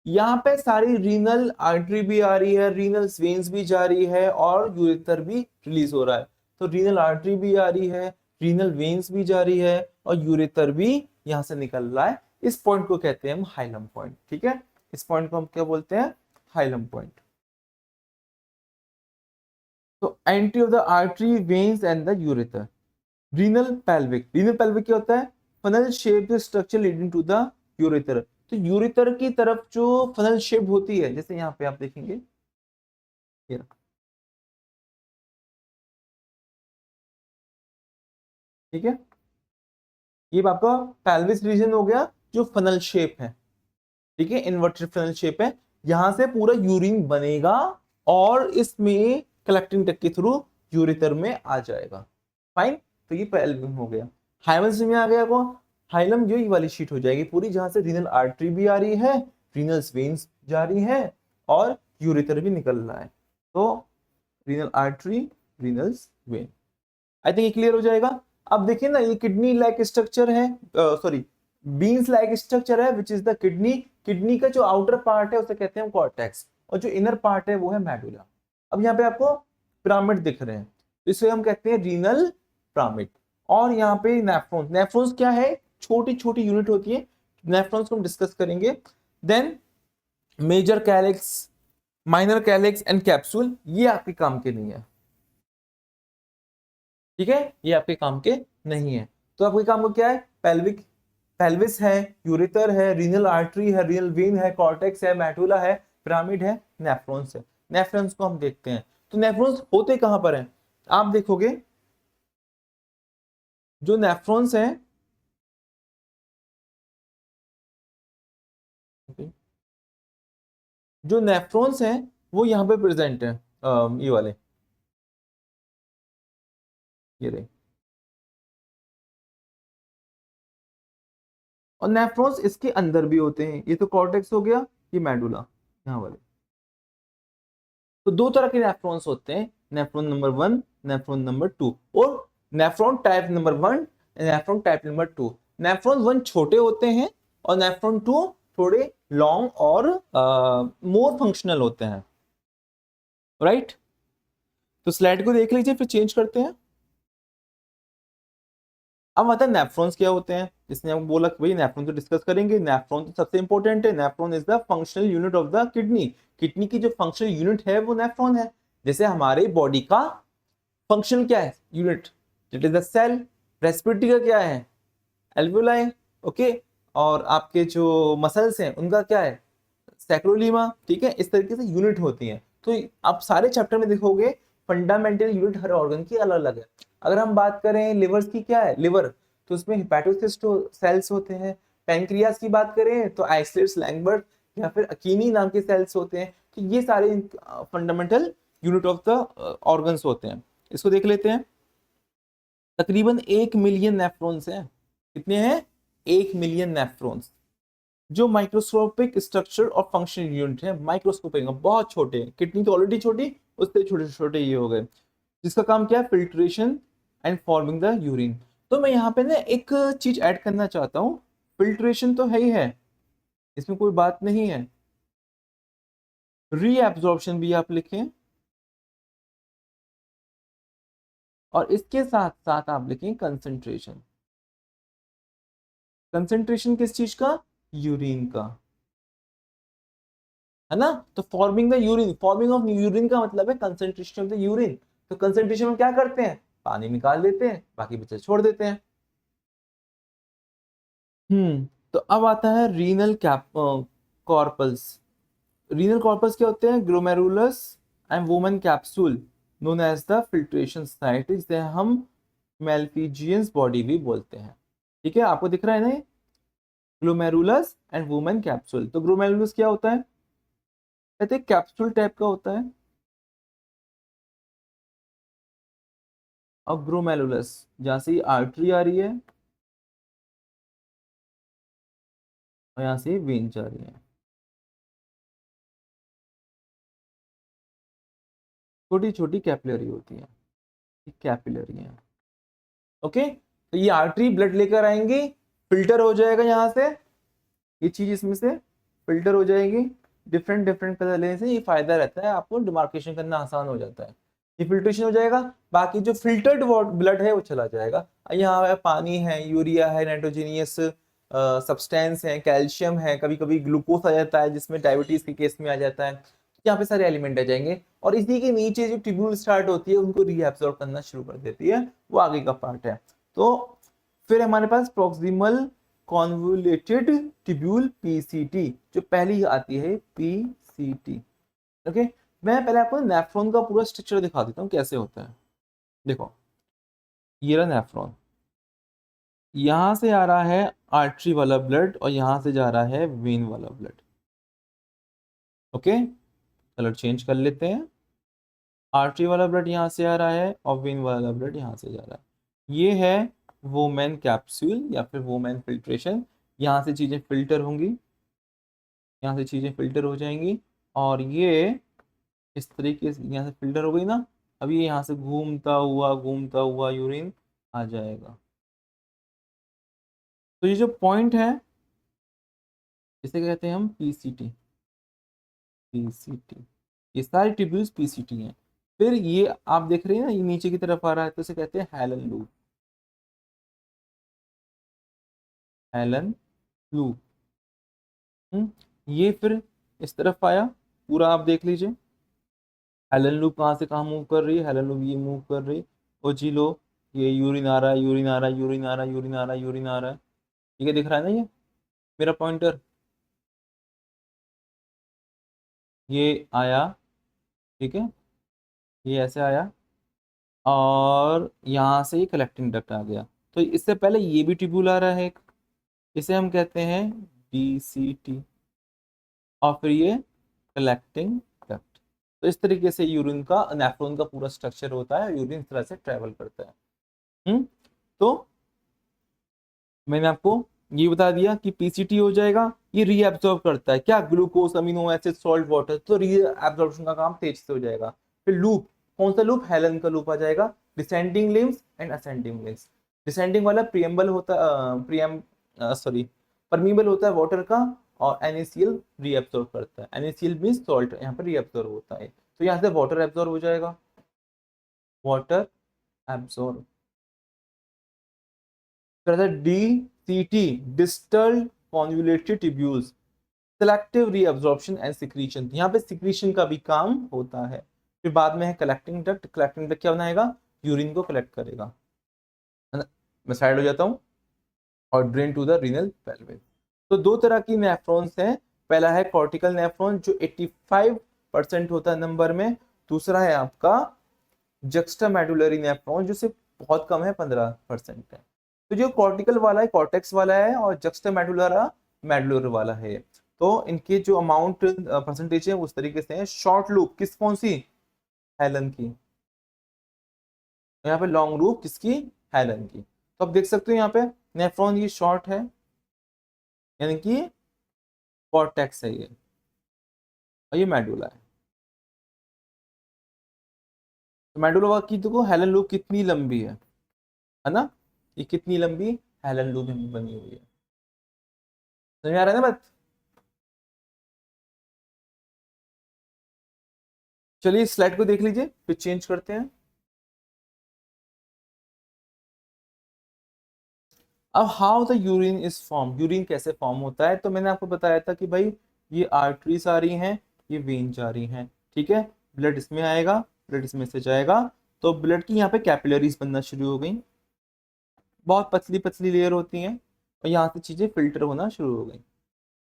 यहाँ पे सारी रीनल आर्टरी भी आ रही है, रीनल वेन्स भी जा रही है और यूरेथर भी रिलीज हो रहा है. तो रीनल आर्टरी भी आ रही है, रीनल वेन्स भी जा रही है और यूरेथर भी यहाँ से निकल रहा है. इस पॉइंट को कहते हैं हम हाइलम पॉइंट, ठीक है. इस पॉइंट को हम क्या बोलते हैं, हाइलम पॉइंट. तो entry of the artery, veins and the ureter. Renal pelvic, renal pelvic क्या होता है, funnel shape structure leading to the ureter. तो यूरेथर की तरफ जो फनल शेप होती है, जैसे यहाँ पे आप देखेंगे, ठीक है, ये आपका पेल्विस रीजन हो गया जो फनल शेप है, ठीक है, इन्वर्टेड फनल शेप है. यहां से पूरा यूरिन बनेगा और इसमें कलेक्टिंग डक्ट के थ्रू यूरेथर में आ जाएगा. फाइन. तो ये पेल्विन हो गया। हाइमन में आ गया वो हाइलम, जो ये वाली शीट हो जाएगी पूरी, जहां से रीनल आर्टरी भी आ रही है, रीनल वेन्स जा रही है और यूरेटर भी निकल रहा है। तो renal artery, renal vein, I think ये क्लियर हो जाएगा। अब देखिए ना, ये किडनी लाइक स्ट्रक्चर है, सॉरी बीन्स लाइक स्ट्रक्चर है which is the kidney. Kidney का जो आउटर पार्ट है उसे कहते हैं कॉर्टेक्स, और जो इनर पार्ट है वो है मेडुला। अब यहाँ पे आपको पिरामिड दिख रहे हैं, तो इसे हम कहते हैं रीनल पिरामिड। और यहाँ पे नेफ्रॉन्स, नेफ्रॉन्स क्या है, छोटी छोटी यूनिट होती है, नेफ्रॉन्स को हम डिस्कस करेंगे। Then major calyx, minor calyx and capsule, ये आपके काम के नहीं है, ठीक है, ये आपके काम के नहीं है। तो आपके काम को क्या है, पेल्विक, पेल्विस है, यूरेटर है, रीनल आर्टरी है, रीनल वेन है, कॉर्टेक्स है, मेडुला है, पिरामिड है, नेफ्रॉन्स है। नेफ्रॉन्स को हम देखते हैं, तो नेफ्रॉन्स होते कहां पर हैं, आप देखोगे जो नेफ्रॉन्स है, जो नेफ्रॉन्स हैं वो यहाँ पे प्रेजेंट है, ये वाले, ये रहे। और नेफ्रॉन्स इसके अंदर भी होते हैं, ये तो कॉर्टेक्स हो गया, ये मेडुला यहाँ वाले। तो दो तरह के नेफ्रॉन्स होते हैं, नेफ्रॉन नंबर 1, नेफ्रॉन नंबर 2, और nephron type number 1, nephron type number 2। Nephron 1 छोटे होते हैं और नेफ्रॉन 2 थोड़े लॉन्ग और मोर फंक्शनल होते हैं, राइट। तो स्लाइड को देख लीजिए, फिर चेंज करते हैं। अब मतलब नेफ्रॉन्स क्या होते हैं, जिसने हमको बोला कि भाई नेफ्रॉन तो डिस्कस करेंगे, नेफ्रॉन तो सबसे इंपॉर्टेंट है। Nephron is the functional unit of the kidney, kidney की जो फंक्शनल यूनिट है वो नेफ्रॉन है। जैसे हमारे बॉडी का फंक्शन क्या है, unit, it is the cell. Respiratory का क्या है, एल्वियोलाई, ओके। और आपके जो मसल्स हैं उनका क्या है, सैक्रोलीमा, ठीक है। इस तरीके से यूनिट होती हैं। तो आप सारे चैप्टर में देखोगे फंडामेंटल यूनिट हर ऑर्गन की अलग अलग है। अगर हम बात करें लिवर्स की, क्या है लिवर, तो उसमें हिपैटोसिस्ट सेल्स होते हैं। पैंक्रियास की बात करें तो आइसलेट्स लैंगबर्ट या फिर अकीनी नाम के सेल्स होते हैं। तो ये सारे fundamental unit of the organs होते हैं। इसको देख लेते हैं। तकरीबन 1 मिलियन नेफ्रॉन्स हैं। कितने हैं, 1 मिलियन नेफ्रॉन्स, जो माइक्रोस्कोपिक स्ट्रक्चर और फंक्शन यूनिट है। माइक्रोस्कोपिक बहुत छोटे हैं, किडनी तो ऑलरेडी छोटी, उससे छोटे छोटे ये हो गए, जिसका काम क्या है, filtration and forming the urine. तो मैं यहाँ पे ना एक चीज ऐड करना चाहता हूँ, फिल्ट्रेशन तो है ही है, इसमें कोई बात नहीं है, रीएब्जॉर्प्शन भी आप लिखें, और इसके साथ साथ आप लिखें कंसंट्रेशन। कंसंट्रेशन किस चीज का, यूरिन का, है ना। तो forming the urine, forming of urine का मतलब है कंसंट्रेशन ऑफ द यूरिन। तो कंसंट्रेशन में क्या करते हैं, पानी निकाल देते हैं, बाकी बचे छोड़ देते हैं। तो अब आता है रीनल कैप कॉर्पल्स। रीनल कॉर्पस क्या होते हैं, glomerulus and women capsule known as the filtration site, जिसे हम मेल्फिजियंस बॉडी भी बोलते हैं, ठीक है। आपको दिख रहा है ना, ग्लोमेरुलस एंड वुमेन कैप्सूल। तो ग्लोमेरुलस क्या होता है, कहते हैं कैप्सूल टाइप का होता है, और ग्लोमेरुलस जहां से आर्टरी आ रही है और यहाँ से वेन जा रही है, छोटी छोटी कैपिलरी होती है, कैपिलरी है, ओके। तो ये आर्टरी ब्लड लेकर आएंगी, फिल्टर हो जाएगा यहाँ से, ये चीज इसमें से फिल्टर हो जाएगी, डिफरेंट डिफरेंट कलर लेने से ये फायदा रहता है, आपको डिमार्केशन करना आसान हो जाता है। ये फिल्ट्रेशन हो जाएगा, बाकी जो फिल्टर्ड ब्लड है वो चला जाएगा। यहाँ पानी है, यूरिया है, नाइट्रोजीनियस सब्सटेंस है, कैल्शियम है, कभी कभी ग्लूकोज आ जाता है जिसमें डायबिटीज के केस में आ जाता है। यहाँ पे सारे एलिमेंट आ जाएंगे, और इसी के नीचे जो ट्यूब्यूल स्टार्ट होती है उनको रीएब्सॉर्ब करना शुरू कर देती है, वो आगे का पार्ट है। तो फिर हमारे पास प्रोक्सिमल कॉन्वोल्यूटेड ट्यूब्यूल पीसीटी, जो पहली आती है पीसीटी, ओके। मैं पहले आपको नेफ्रॉन का पूरा स्ट्रक्चर दिखा देता हूँ कैसे होता है। देखो, ये रहा नेफ्रॉन, यहां से आ रहा है आर्टरी वाला ब्लड और यहां से जा रहा है वेन वाला ब्लड, ओके। कलर चेंज कर लेते हैं, आर्टरी वाला ब्लड यहां से आ रहा है और वेन वाला ब्लड यहां से जा रहा है। ये है वोमेन कैप्सूल या फिर वोमेन फिल्ट्रेशन। यहाँ से चीजें फिल्टर होंगी, यहाँ से चीजें फिल्टर हो जाएंगी, और ये इस तरीके से यहाँ से फिल्टर हो गई ना। अब ये यहाँ से घूमता हुआ यूरिन आ जाएगा। तो ये जो पॉइंट है इसे कहते हैं हम पीसीटी। पीसीटी, ये सारे ट्यूब्यूल्स पीसीटी हैं। फिर ये आप देख रहे हैं ना, ये नीचे की तरफ आ रहा है, तो इसे कहते हैं हेलन लूप। Helen loop. ये फिर इस तरफ आया, पूरा आप देख लीजिए। हेलन लूप कहाँ से कहाँ मूव कर रही है, हेलन लूप ये मूव कर रही। और जी लो, ये यूरिन आ रहा है, यूरिन आ रहा है, यूरिन आ रहा है, यूरिन आ रहा है, यूरिन आ रहा है। ठीक है, दिख रहा है ना ये मेरा पॉइंटर, ये आया। ठीक है, ये ऐसे आया, और यहाँ से ये कलेक्टिंग डक्ट आ गया। तो इससे पहले ये भी ट्यूब्यूल आ रहा है एक, इसे हम कहते हैं डीसीटी। और फिर ये कलेक्टिंग डक्ट। तो इस तरीके से यूरिन का, नेफ्रॉन का पूरा स्ट्रक्चर होता है, यूरिन इस तरह से ट्रेवल करता है। तो मैंने आपको ये बता दिया कि पीसीटी हो जाएगा, ये रीअब्सॉर्ब करता है क्या, glucose, amino acid, salt, water, तो रीअब्सॉर्प्शन का काम तेज से हो जाएगा। फिर लूप, कौन सा लूप, हेलन का लूप आ जाएगा। Descending limbs and ascending limbs. Descending वाला प्रियम्बल होता प्रियम सॉरी परमीबल होता है वाटर का, और NaCl रीअब्सॉर्ब करता है। NaCl मींस सॉल्ट, यहाँ पर रीअब्सॉर्ब होता है, तो यहाँ से वाटर एब्सॉर्ब हो जाएगा, water absorb. DCT, distal convoluted tubules, selective reabsorption and secretion, यहाँ पे सिक्रीशन का भी काम होता है। फिर बाद में है कलेक्टिंग डक्ट। कलेक्टिंग डक्ट क्या बनाएगा, यूरिन को कलेक्ट करेगा, है ना। मैं साइड हो जाता हूँ। और drain to the renal pelvis. तो दो तरह की नेफ्रॉन्स हैं। पहला है कॉर्टिकल नेफ्रॉन जो 85% होता है नंबर में। दूसरा है आपका जक्स्टामेडुलरी नेफ्रॉन जो सिर्फ बहुत कम है, 15% है। तो जो कॉर्टिकल वाला है कॉर्टेक्स वाला है, और जक्स्टामेडुलरा मेडुलर वाला है। तो इनके जो अमाउंट परसेंटेज है उस तरीके से है। शॉर्ट लूप किस, कौन सी, हेलन की। यहाँ पे लॉन्ग लूप किसकी, हेलन की। तो आप देख सकते हो यहाँ पे नेफ्रॉन ये शॉर्ट है, यानी कि कॉर्टेक्स है ये, और ये मेडुला है। तो मेडुला की तो हेलन लूप कितनी लंबी है ना, ये कितनी लंबी हेलन लूप बनी हुई है। समझ में आ रहा है ना बात। चलिए इस स्लाइड को देख लीजिए, फिर चेंज करते हैं। अब how the urine is form, urine कैसे फॉर्म होता है। तो मैंने आपको बताया था कि भाई ये आर्टरीज आ रही हैं, ये वेन जा रही हैं, ठीक है। ब्लड इसमें आएगा, ब्लड इसमें से जाएगा, तो ब्लड की यहाँ पे कैपिलरीज बनना शुरू हो गई, बहुत पतली पतली लेयर होती हैं, और यहाँ से चीजें फिल्टर होना शुरू हो गई।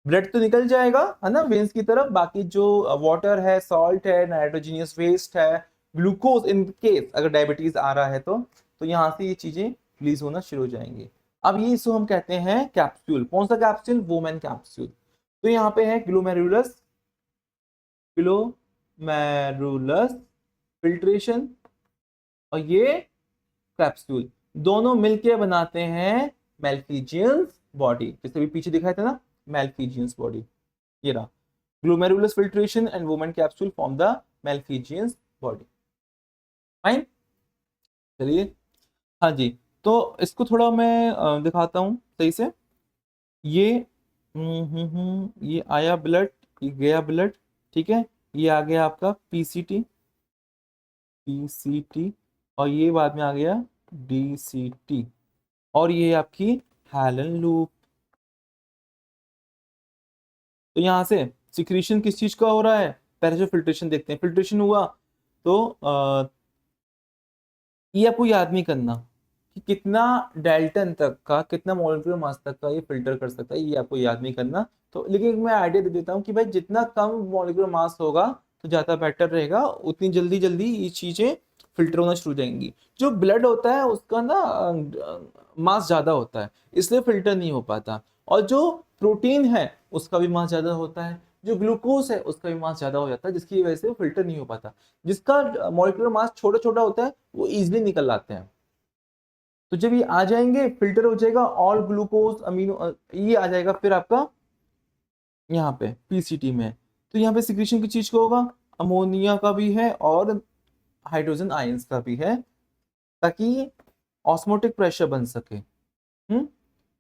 ब्लड तो निकल जाएगा, है ना, वेन्स की तरफ। बाकी जो वाटर है, सॉल्ट है, नाइट्रोजीनियस वेस्ट है, ग्लूकोज इन केस अगर डायबिटीज आ रहा है तो यहाँ से ये चीजें रिलीज होना शुरू हो जाएंगी। अब ये इसको हम कहते हैं कैप्सूल। कौन सा कैप्सूल, वोमेन कैप्सूल। तो यहाँ पे है ग्लोमेरुलस, ग्लोमेरुलस फिल्ट्रेशन, और ये कैप्सूल, दोनों मिलके बनाते हैं मेल्फिजियंस बॉडी। जैसे भी पीछे दिखाया था ना, मेल्फिजियंस बॉडी, ये रहा। Glomerulus filtration and women capsule form the Malpighian body. Fine, चलिए। हाँ जी, तो इसको थोड़ा मैं दिखाता हूँ सही से। ये ये आया ब्लड, ये गया ब्लड, ठीक है। ये आ गया आपका पीसीटी, पीसीटी, और ये बाद में आ गया डीसीटी, और ये आपकी हेलन लूप। तो यहाँ से सिक्रीशन किस चीज का हो रहा है, पहले जो फिल्ट्रेशन देखते हैं। फिल्ट्रेशन हुआ तो ये आपको याद नहीं करना कि कितना डेल्टन तक का, कितना मॉलिक्यूलर मास तक का ये फिल्टर कर सकता है, ये आपको याद नहीं करना। तो लेकिन मैं आइडिया दे देता हूँ कि भाई जितना कम मॉलिक्यूलर मास होगा तो ज़्यादा बेटर रहेगा, उतनी जल्दी जल्दी ये चीज़ें फिल्टर होना शुरू हो जाएंगी। जो ब्लड होता है उसका ना मास ज़्यादा होता है, इसलिए फिल्टर नहीं हो पाता। और जो प्रोटीन है उसका भी मास ज़्यादा होता है, जो ग्लूकोज है उसका भी मास ज़्यादा हो जाता है, जिसकी वजह से वो फिल्टर नहीं हो पाता। जिसका मॉलिक्यूलर मास छोटा छोटा होता है वो इजिली निकल आते हैं। तो जब ये आ जाएंगे फिल्टर हो जाएगा, ऑल ग्लूकोज अमीनो ये आ जाएगा फिर आपका यहाँ पे पीसीटी में। तो यहाँ पे सिक्रीशन की चीज को होगा, अमोनिया का भी है और हाइड्रोजन आयंस का भी है, ताकि ऑस्मोटिक प्रेशर बन सके।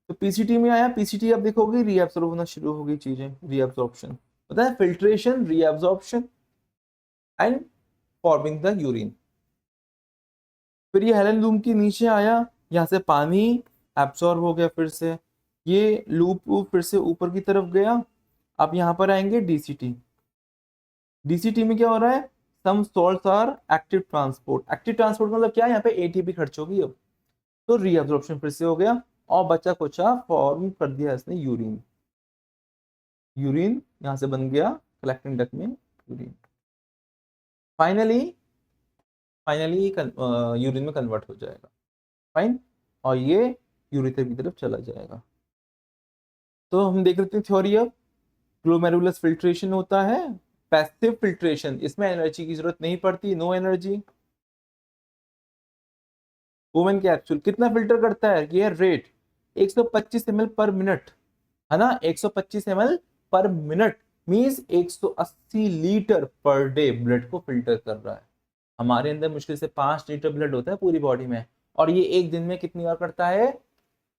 तो पीसीटी में आया, पीसीटी आप देखोगे रीअब्सॉर्ब होना शुरू होगी चीजें, रीअब्सॉर्प्शन पता है, filtration, reabsorption and forming the urine. फिर ये हेलन लूम के नीचे आया, यहाँ से पानी एब्सॉर्ब हो गया, फिर से ये लूप फिर से ऊपर की तरफ गया। अब यहाँ पर आएंगे डीसीटी। डीसीटी में क्या हो रहा है, some salts are active transport. Active transport मतलब क्या है, यहाँ पे एटीपी खर्च होगी अब, तो रीअब्सॉर्प्शन फिर से हो गया और बचा कुचा फॉर्म कर दिया इसने यूरिन। यूरिन यहाँ से बन गया कलेक्टिंग डक्ट में यूरिन, फाइनली यूरिन में कन्वर्ट हो जाएगा, फाइन, और ये यूरिथर की तरफ चला जाएगा। तो हम देख लेते हैं थ्योरी। अब ग्लोमेरुलस फिल्ट्रेशन होता है, पैसिव फिल्ट्रेशन, इसमें एनर्जी की जरूरत नहीं पड़ती, नो एनर्जी। वुमेन कैप्सूल कितना फिल्टर करता है, ये रेट 125 ml पर मिनट, है ना, 125 ml पर minute means 180 litre per day blood को फिल्टर कर रहा है। हमारे अंदर मुश्किल से 5 लीटर ब्लड होता है पूरी बॉडी में, और ये एक दिन में कितनी बार करता है,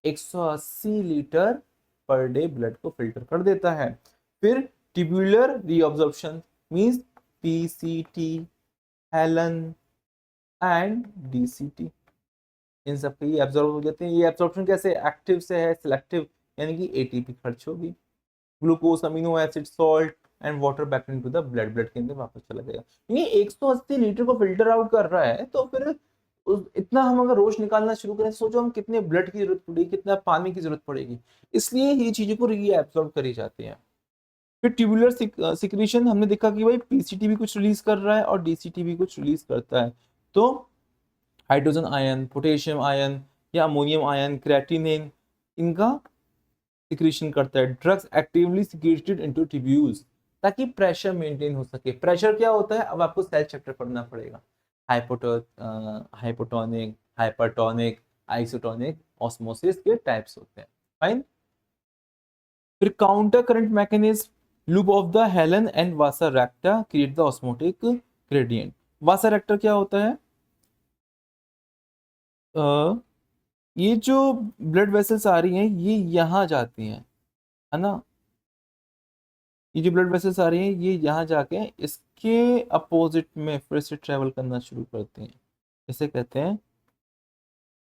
180 लीटर पर डे ब्लड को फिल्टर कर देता है। फिर ट्यूबुलर रीअब्जॉर्प्शन मींस पीसीटी, हेलन एंड डीसीटी, इन सब के ये एब्जॉर्ब हो जाते हैं। ये एब्जॉर्प्शन कैसे, एक्टिव से है सिलेक्टिव, यानी कि एटीपी खर्च होगी, glucose amino acid salt and water back into the blood, blood के अंदर वापस चला जाएगा। ये 180 लीटर को फिल्टर आउट कर रहा है, तो फिर इतना हम अगर रोज निकालना शुरू करें, सोचो हम कितने ब्लड की जरूरत पड़ेगी, कितना पानी की जरूरत पड़ेगी, इसलिए ये चीजों को रीअब्सॉर्ब करी जाती है। फिर ट्यूबुलर सिक्रीशन हमने देखा कि भाई पीसीटी भी कुछ रिलीज कर रहा है और डीसीटी भी कुछ रिलीज करता है। तो हाइड्रोजन आयन, पोटेशियम आयन या अमोनियम आयन, क्रेटिनिन, इनका सिक्रीशन करता है। Drugs actively secreted into tubules, ताकि प्रेशर मेंटेन हो सके। प्रेशर क्या होता है, अब आपको सेल चैप्टर पढ़ना पड़ेगा। हाइपोटोनिक, हाइपरटोनिक, आइसोटोनिक ऑस्मोसिस के टाइप्स होते हैं, फाइन। फिर counter current mechanism, loop of the Helen and Vasa रेक्टा create the osmotic gradient. वासा रेक्टा क्या होता है, ये जो ब्लड वेसल्स आ रही हैं ये यहाँ जाती हैं, है ना, ये जो ब्लड वेसल्स आ रही हैं ये यहाँ जाके इसके अपोजिट में फिर से ट्रेवल करना शुरू करती हैं, इसे कहते हैं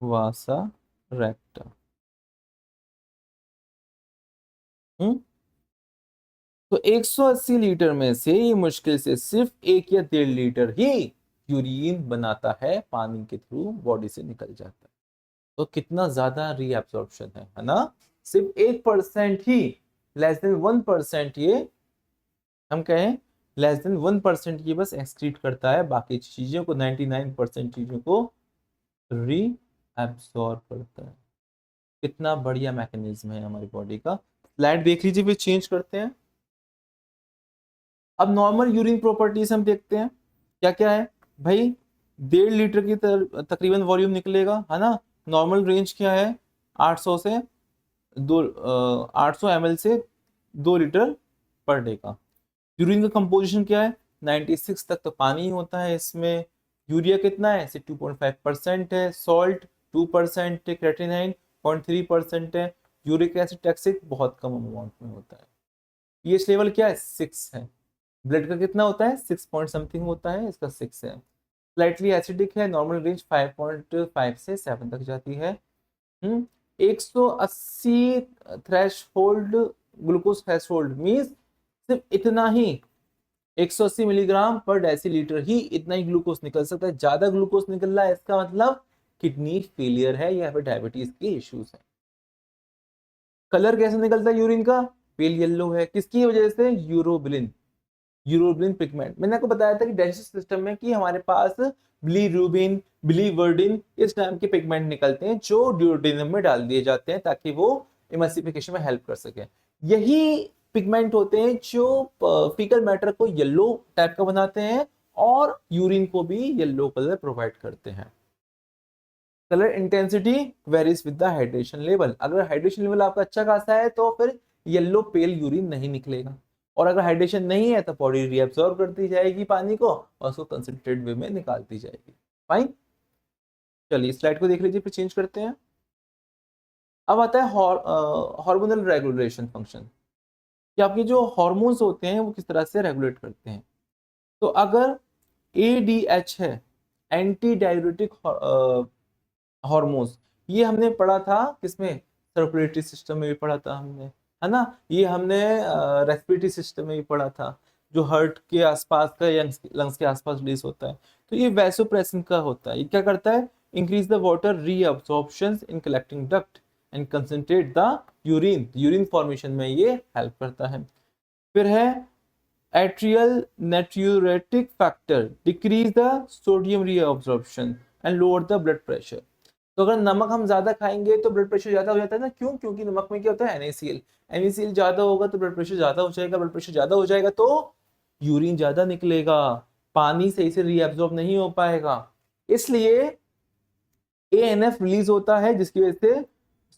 वासा रेक्टा। तो 180 लीटर में से ये मुश्किल से सिर्फ 1 या 1.5 लीटर ही यूरिन बनाता है, पानी के थ्रू बॉडी से निकल जाता है। तो कितना ज्यादा रीअब्सॉर्प्शन है ना, सिर्फ 1% ही, लेस देन 1% ये, हम कहें लेस देन 1% ये बस एक्सक्रीट करता है, बाकी चीजों को 99% चीजों को रीअब्सॉर्ब करता है। कितना बढ़िया मैकेनिज्म है हमारी बॉडी का। स्लाइड देख लीजिए, फिर चेंज करते हैं। अब नॉर्मल यूरिन प्रॉपर्टीज हम देखते हैं, क्या क्या है भाई, 1.5 लीटर की तकरीबन वॉल्यूम निकलेगा, है ना। नॉर्मल रेंज क्या है, 800 से 800 ml से 2 लीटर पर डे का। यूरिन का कंपोजिशन क्या है, 96 तक तो पानी ही होता है इसमें। यूरिया कितना है, 2.5% है, सॉल्ट 2% है, क्रेटिनाइन 0.3% है, यूरिक एसिड टॉक्सिक बहुत कम अमाउंट में होता है। पीएच लेवल क्या है, 6 है। ब्लड का कितना होता है, 6 पॉइंट समथिंग होता है, इसका 6 है। स्लाइटली एसिडिक है, नॉर्मल रेंज 5.5 से 7 तक जाती है। 180 थ्रेशोल्ड, ग्लूकोज थ्रेशोल्ड मींस सिर्फ इतना ही, 180 मिलीग्राम पर डेसीलीटर ही, इतना ही ग्लूकोज निकल सकता है। ज्यादा ग्लूकोज निकल रहा है इसका मतलब किडनी फेलियर है या फिर डायबिटीज के इश्यूज है। कलर कैसे निकलता है यूरिन का, पेल येलो है, किसकी वजह से, यूरोबिलिन, यूरोबिलिन पिगमेंट। मैंने आपको बताया था कि डाइजेस्टिव सिस्टम में कि हमारे पास बिलीरुबिन, बिलीवर्डिन इस टाइप के पिगमेंट निकलते हैं जो ड्यूओडेनम में डाल दिए जाते हैं ताकि वो इमल्सिफिकेशन में हेल्प कर सके। यही पिगमेंट होते हैं जो फीकल मैटर को येलो टाइप का बनाते हैं और यूरिन को भी येलो कलर प्रोवाइड करते हैं। Colour intensity varies with the hydration level. अगर हाइड्रेशन लेवल आपका अच्छा खासा है तो फिर येलो पेल यूरिन नहीं निकलेगा, और अगर हाइड्रेशन नहीं है तो बॉडी रीअब्सॉर्ब करती जाएगी पानी को और उसको कंसंट्रेटेड वे में निकालती जाएगी। फाइन, चलिए स्लाइड को देख लीजिए, फिर चेंज करते हैं। अब आता है हार्मोनल रेगुलेशन फंक्शन, कि आपके जो हार्मोन्स होते हैं वो किस तरह से रेगुलेट करते हैं। तो अगर ADH है, एंटी डाययूरेटिक हार्मोन्स, ये हमने पढ़ा था किसमें, सर्कुलेटरी सिस्टम में भी पढ़ा था हमने, है ना। ये हमने रेस्पिरेटरी सिस्टम में भी पढ़ा था, जो हार्ट के आसपास का या लंग्स के आसपास रिलीज होता है। तो ये वैसोप्रेसिन का होता है। ये क्या करता है, increase the water reabsorption in collecting duct and concentrate the urine, urine formation में ये हेल्प करता है। फिर है atrial natriuretic factor, decrease the sodium reabsorption and lower the blood pressure. तो अगर नमक हम ज्यादा खाएंगे तो ब्लड प्रेशर ज्यादा हो जाता है ना, क्यों, क्योंकि नमक में क्या होता है, NaCl, NaCl ज्यादा होगा तो ब्लड प्रेशर ज्यादा हो जाएगा, ब्लड प्रेशर ज्यादा हो जाएगा तो यूरिन ज्यादा निकलेगा, पानी सही से रीअब्सॉर्ब नहीं हो पाएगा, इसलिए ANF रिलीज होता है, जिसकी वजह से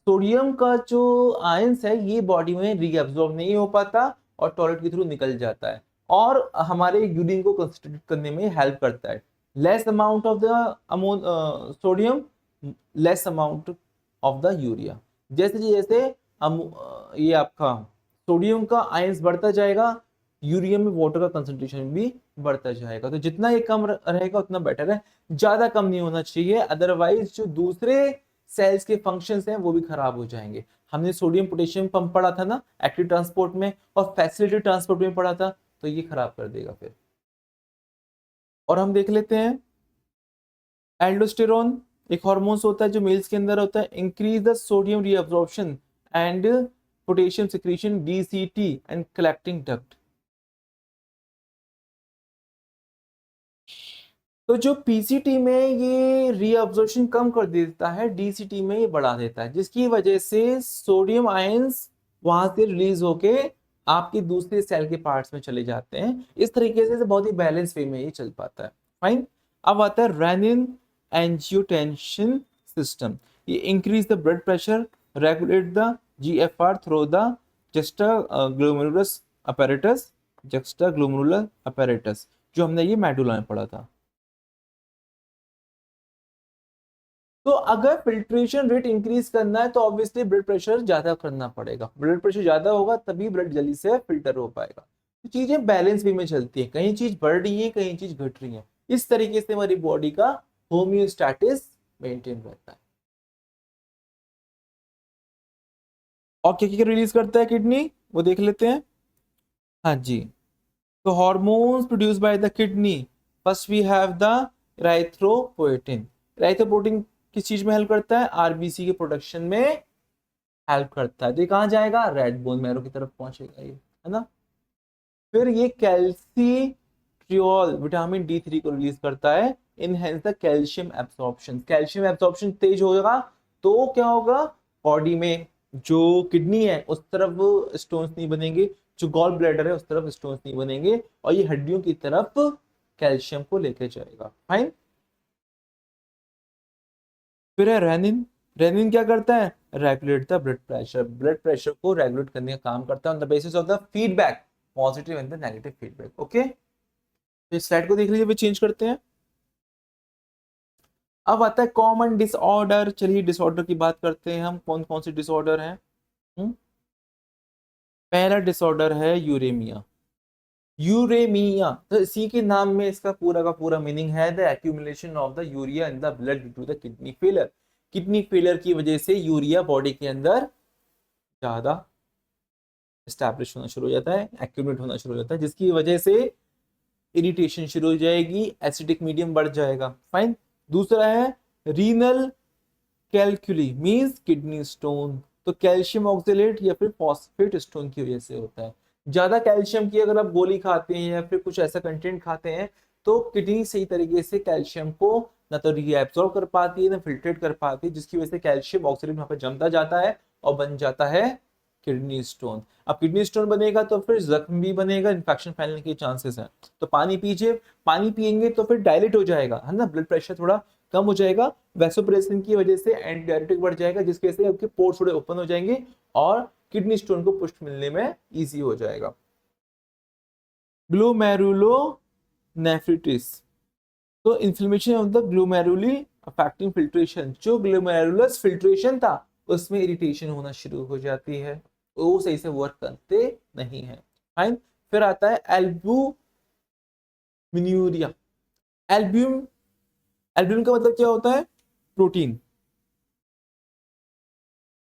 सोडियम का जो आयंस है ये बॉडी में रीअब्सॉर्ब नहीं हो पाता और टॉयलेट के थ्रू निकल जाता है और हमारे यूरिन को कंसंट्रेट करने में हेल्प करता है। Less amount of the sodium, less amount of the urea. जैसे जैसे ये आपका सोडियम का आयंस बढ़ता जाएगा, यूरिया में वाटर का कंसंट्रेशन भी बढ़ता जाएगा। तो जितना ये कम रहेगा उतना बेटर है, ज्यादा कम नहीं होना चाहिए, अदरवाइज जो दूसरे सेल्स के फंक्शंस हैं वो भी खराब हो जाएंगे। हमने सोडियम पोटेशियम पंप पढ़ा था ना एक्टिव ट्रांसपोर्ट में, और फैसिलिटी ट्रांसपोर्ट में पढ़ा था, तो ये खराब कर देगा फिर। और हम देख लेते हैं एल्डोस्टेरोन, एक हार्मोन्स होता है जो मेल्स के अंदर होता है, increase the sodium reabsorption and potassium secretion DCT and collecting duct. तो जो PCT में ये रीअब्जॉर्प्शन कम कर देता है, DCT में ये बढ़ा देता है, जिसकी वजह से सोडियम आयंस वहां से रिलीज होके आपके दूसरे सेल के पार्ट्स में चले जाते हैं। इस तरीके से बहुत ही बैलेंस वे में ये चल पाता है। फाइन, अब आता है रेनिन एंजियोटेंसिन सिस्टम। ये increase the blood pressure, regulate the GFR through the juxtaglomerulus apparatus, juxtaglomerular apparatus, जो हमने ये मेडुला में पढ़ा था। तो अगर फिल्ट्रेशन रेट इंक्रीज करना है तो ऑब्वियसली ब्लड प्रेशर ज्यादा करना पड़ेगा, ब्लड प्रेशर ज्यादा होगा तभी ब्लड जल्दी से फिल्टर हो पाएगा। तो चीजें बैलेंस वे में चलती है, कहीं चीज बढ़ रही है कहीं चीज घट रही है, इस तरीके से हमारी बॉडी का होम्योस्टैटिस मेंटेन रहता है। और क्या क्या रिलीज करता है किडनी, वो देख लेते हैं। हाँ जी, तो hormones produce by the kidney, first we have the erythropoietin. Erythropoietin किस चीज में हेल्प करता है, RBC के प्रोडक्शन में हेल्प करता है। तो ये कहाँ जाएगा, रेड बोन मैरो की तरफ पहुंचेगा ये, है ना। फिर ये कैल्सिट्रियोल विटामिन D3 को रिलीज करता है, enhance the calcium absorption. Calcium absorption तेज होगा तो क्या होगा, बॉडी में जो किडनी है उस तरफ स्टोन्स नहीं बनेंगे, जो गॉल ब्लैडर है उस तरफ स्टोन्स नहीं बनेंगे, और ये हड्डियों की तरफ कैल्शियम को लेके जाएगा। फाइन, फिर है रेनिन। रेनिन क्या करता है, regulate the blood pressure, blood pressure को रेगुलेट करने का काम करता है on the basis of the feedback, positive and the negative feedback. Okay, तो इस स्लाइड को देख लीजिए, चेंज करते हैं। अब आता है कॉमन डिसऑर्डर। चलिए डिसऑर्डर की बात करते हैं हम, कौन कौन से डिसऑर्डर हैं। पहला डिसऑर्डर है यूरेमिया। यूरेमिया, तो इसी के नाम में इसका पूरा का पूरा मीनिंग है the accumulation of the urea in the blood due to the kidney failure. Kidney failure की वजह से यूरिया बॉडी के अंदर ज्यादा एस्टैब्लिश होना शुरू हो जाता है, एक्यूमुलेट होना शुरू हो जाता है, जिसकी वजह से इरिटेशन शुरू हो जाएगी, एसिडिक मीडियम बढ़ जाएगा। फाइन, दूसरा है renal calculi means kidney stone. तो कैल्शियम ऑक्सलेट या फिर फॉस्फेट स्टोन की वजह से होता है। ज्यादा कैल्शियम की अगर आप गोली खाते हैं या फिर कुछ ऐसा कंटेंट खाते हैं तो किडनी सही तरीके से कैल्शियम को ना तो रीएब्सॉर्ब कर पाती है ना फिल्ट्रेट कर पाती है, जिसकी वजह से कैल्शियम ऑक्सलेट वहां पर जमता जाता है और बन जाता है किडनी स्टोन। अब किडनी स्टोन बनेगा तो फिर जख्म भी बनेगा, इन्फेक्शन फैलने के चांसेस हैं। तो पानी पीजिए, पानी पिएंगे तो फिर डायलेट हो जाएगा, है ना, ब्लड प्रेशर थोड़ा कम हो जाएगा, वैसोप्रेशन की वजह से एंटीडायरेटिक बढ़ जाएगा, जिसकी वजह से आपके पोर्स थोड़े ओपन हो जाएंगे और किडनी स्टोन को पुष्ट मिलने में इजी हो जाएगा। ग्लोमेरुलोनेफ्रिटिस, तो inflammation of the glomeruli affecting filtration, जो ग्लोमेरुलस फिल्ट्रेशन था उसमें इरिटेशन होना शुरू हो जाती है, वो सही से वर्क करते नहीं है। फाइन। फिर आता है एल्ब्यूमिन्यूरिया। एल्ब्यूम एल्ब्यूमिन का मतलब क्या होता है? प्रोटीन।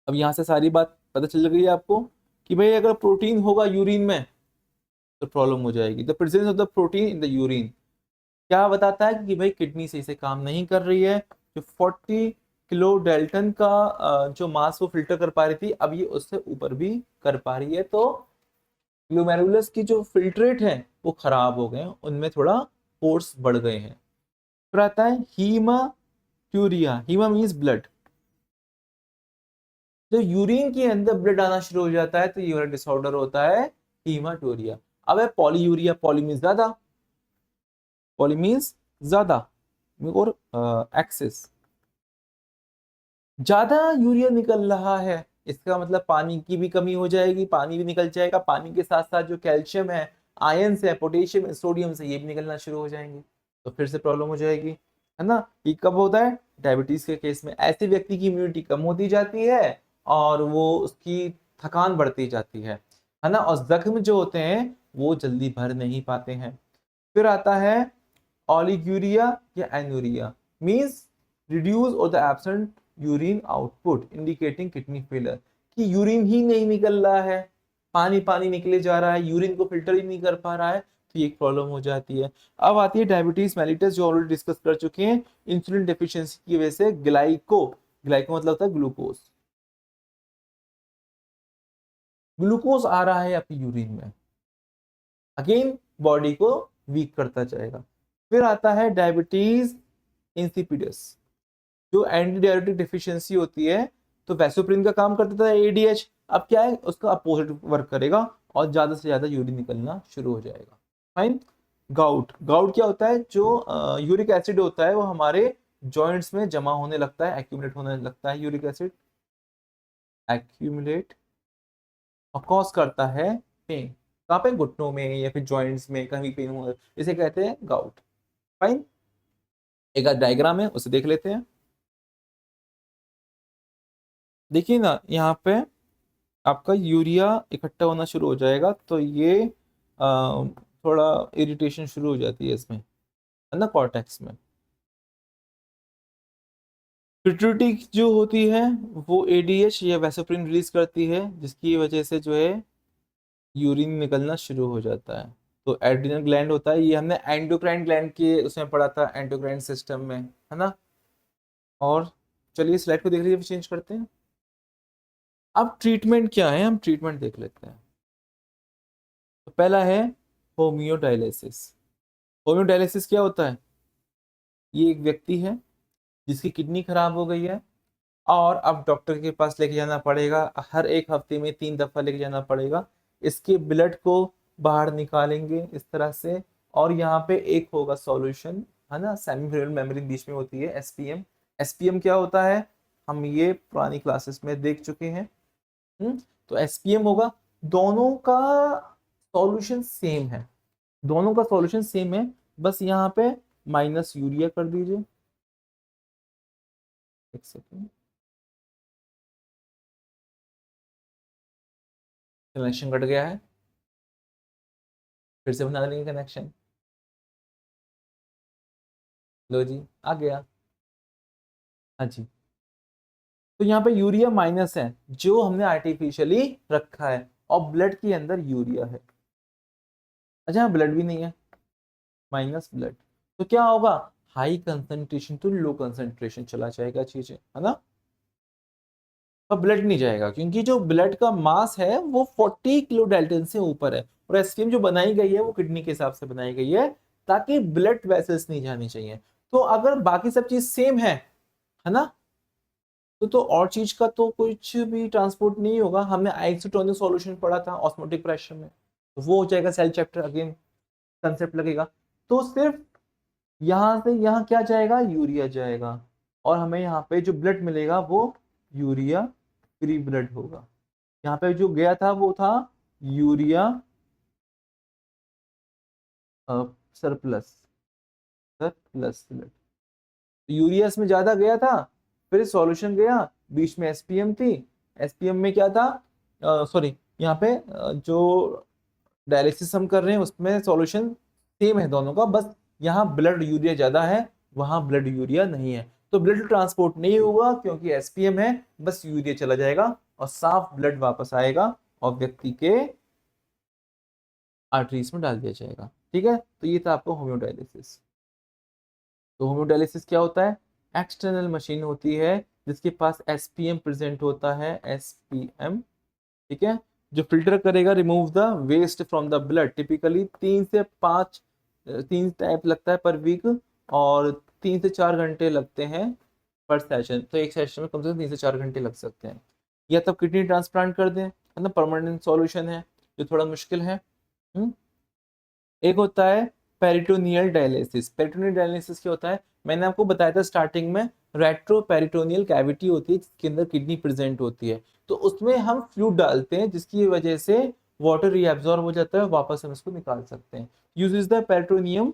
अब यहां से सारी बात पता चल गई है आपको कि भाई अगर प्रोटीन होगा यूरिन में तो प्रॉब्लम हो जाएगी। The presence of the protein in the urine क्या बताता है कि भाई किडनी सही से काम नहीं कर रही है। जो 40 किलो डेल्टन का जो मास वो फिल्टर कर पा रही थी, अब ये उससे ऊपर भी कर पा रही है, तो ग्लोमेरुलस की जो फिल्ट्रेट है वो खराब हो गए हैं, उनमें थोड़ा फोर्स बढ़ गए हैं। फिर आता है हीमाटूरिया। Haema means blood. जब यूरिन के अंदर ब्लड आना शुरू हो जाता है तो ये वाला डिसऑर्डर होता है हीमाटूरिया। अब है पॉलीयूरिया। पॉली मीन्स ज्यादा, पॉली मीन्स ज्यादा और एक्सेस, ज्यादा यूरिया निकल रहा है, इसका मतलब पानी की भी कमी हो जाएगी, पानी भी निकल जाएगा, पानी के साथ साथ जो कैल्शियम है, आयन है, पोटेशियम है, सोडियम से, ये भी निकलना शुरू हो जाएंगे, तो फिर से प्रॉब्लम हो जाएगी, है ना। ये कब होता है? डायबिटीज के केस में। ऐसे व्यक्ति की इम्यूनिटी कम होती जाती है और वो उसकी थकान बढ़ती जाती है ना, और जख्म जो होते हैं वो जल्दी भर नहीं पाते हैं। फिर आता है ओलिगुरिया या एनुरिया, मींस रिड्यूस और the absent urine output indicating kidney failure, कि यूरिन ही नहीं निकल रहा है, पानी पानी निकले जा रहा है, यूरिन को फिल्टर ही नहीं कर पा रहा है, तो ये एक प्रॉब्लम हो जाती है। अब आती है डायबिटीज मेलिटस, जो ऑलरेडी डिस्कस कर चुके हैं। इंसुलिन डेफिशिएंसी की वजह से ग्लाइको मतलब होता है ग्लूकोज, ग्लूकोज आ रहा है आपकी यूरिन में, अगेन बॉडी को वीक करता जाएगा। फिर आता है डायबिटीज इंसिपिडस, जो एंटी डायबिटिक डिफिशियंसी होती है, तो वैसोप्रिन का काम करता था एडीएच, अब क्या है उसका अपोजिट वर्क करेगा और ज्यादा से ज्यादा यूरिन निकलना शुरू हो जाएगा। फाइन। गाउट। गाउट क्या होता है? जो यूरिक एसिड होता है वो हमारे जॉइंट्स में जमा होने लगता है, एक्यूमुलेट होने लगता है, यूरिक एसिड एक्यूमुलेट और कॉज करता है पेन। कहाँ पे? घुटनों में या फिर जॉइंट्स में कहीं पेन हो, इसे कहते हैं गाउट। फाइन। एक डायग्राम है उसे देख लेते हैं। देखिए ना, यहाँ पे आपका यूरिया इकट्ठा होना शुरू हो जाएगा, तो ये थोड़ा इरिटेशन शुरू हो जाती है इसमें, है ना, कॉर्टेक्स में। पिट्यूटरी जो होती है वो एडीएच या वैसोप्रिन रिलीज करती है, जिसकी वजह से जो है यूरिन निकलना शुरू हो जाता है। तो एड्रिनल ग्लैंड होता है, ये हमने एंडोक्राइन ग्लैंड के उसमें पढ़ा था, एंडोक्राइन सिस्टम में, है ना। और चलिए स्लाइड को देख लीजिए, चेंज करते हैं। अब ट्रीटमेंट क्या है, हम ट्रीटमेंट देख लेते हैं। तो पहला है होम्योडायलिसिस। होम्योडायलिसिस क्या होता है? ये एक व्यक्ति है जिसकी किडनी खराब हो गई है और अब डॉक्टर के पास लेके जाना पड़ेगा, हर एक हफ्ते में 3 दफा लेके जाना पड़ेगा। इसके ब्लड को बाहर निकालेंगे इस तरह से, और यहाँ पे एक होगा सॉल्यूशन, है ना, सेमी मेम्ब्रेन बीच में होती है, एसपीएम। एसपीएम क्या होता है? हम ये पुरानी क्लासेस में देख चुके हैं। तो एसपीएम होगा, दोनों का सॉल्यूशन सेम है, दोनों का सॉल्यूशन सेम है, बस यहाँ पे माइनस यूरिया कर दीजिए। एक सेकेंड, कनेक्शन कट गया है, फिर से बना लेंगे कनेक्शन। लो जी, आ गया। हाँ जी। तो यहाँ पे यूरिया माइनस है जो हमने आर्टिफिशियली रखा है, और ब्लड के अंदर यूरिया है। अच्छा, यहाँ ब्लड भी नहीं है, माइनस ब्लड, तो क्या होगा? High concentration to low concentration चला जाएगा चीजें, है ना। अब ब्लड नहीं जाएगा क्योंकि जो ब्लड का मास है वो 40 किलो डेल्टन से ऊपर है, और एसपीएम जो बनाई गई है वो किडनी के हिसाब से बनाई गई है ताकि ब्लड वेसल्स नहीं जानी चाहिए। तो अगर बाकी सब चीज सेम है ना, तो और चीज का तो कुछ भी ट्रांसपोर्ट नहीं होगा। हमने आइसोटोनिक सॉल्यूशन पढ़ा था ऑस्मोटिक प्रेशर में, तो वो हो जाएगा, सेल चैप्टर अगेन कंसेप्ट लगेगा। तो सिर्फ यहाँ से यहाँ क्या जाएगा, यूरिया जाएगा, और हमें यहाँ पे जो ब्लड मिलेगा वो यूरिया फ्री ब्लड होगा। यहाँ पे जो गया था वो था urea surplus, surplus blood. Urea इसमें ज्यादा गया था, फिर सॉल्यूशन गया, बीच में एसपीएम थी, एसपीएम में क्या था, सॉरी यहाँ पे जो डायलिसिस हम कर रहे हैं उसमें सॉल्यूशन सेम है दोनों का, बस यहाँ ब्लड यूरिया ज्यादा है, वहां ब्लड यूरिया नहीं है, तो ब्लड ट्रांसपोर्ट नहीं होगा क्योंकि एसपीएम है, बस यूरिया चला जाएगा और साफ ब्लड वापस आएगा और व्यक्ति के आर्टरीज में डाल दिया जाएगा। ठीक है, तो ये था आपको होम्योडायलिसिस। तो होम्योडायलिसिस क्या होता है, एक्सटर्नल मशीन होती है जिसके पास एसपीएम प्रेजेंट होता है, एसपीएम। ठीक है, जो फिल्टर करेगा, remove the waste from the blood. Typically 3 से 5 3 टाइप लगता है पर वीक, और 3 से 4 घंटे लगते हैं पर सेशन, तो एक सेशन में कम से कम 3 से 4 घंटे लग सकते हैं। या तब किडनी ट्रांसप्लांट कर दें, है ना, परमानेंट सॉल्यूशन है जो थोड़ा मुश्किल है। एक होता है पेरिटोनियल डायलिसिस। पेरिटोनियल डायलिसिस क्या होता है, मैंने आपको बताया था स्टार्टिंग में, रेट्रोपेरिटोनियल कैविटी होती है जिसके अंदर किडनी प्रेजेंट होती है, तो उसमें हम फ्लूइड डालते हैं जिसकी वजह से वाटर रीअब्सॉर्ब हो जाता है, वापस हम इसको निकाल सकते हैं। यूजेस द पेरिटोनियम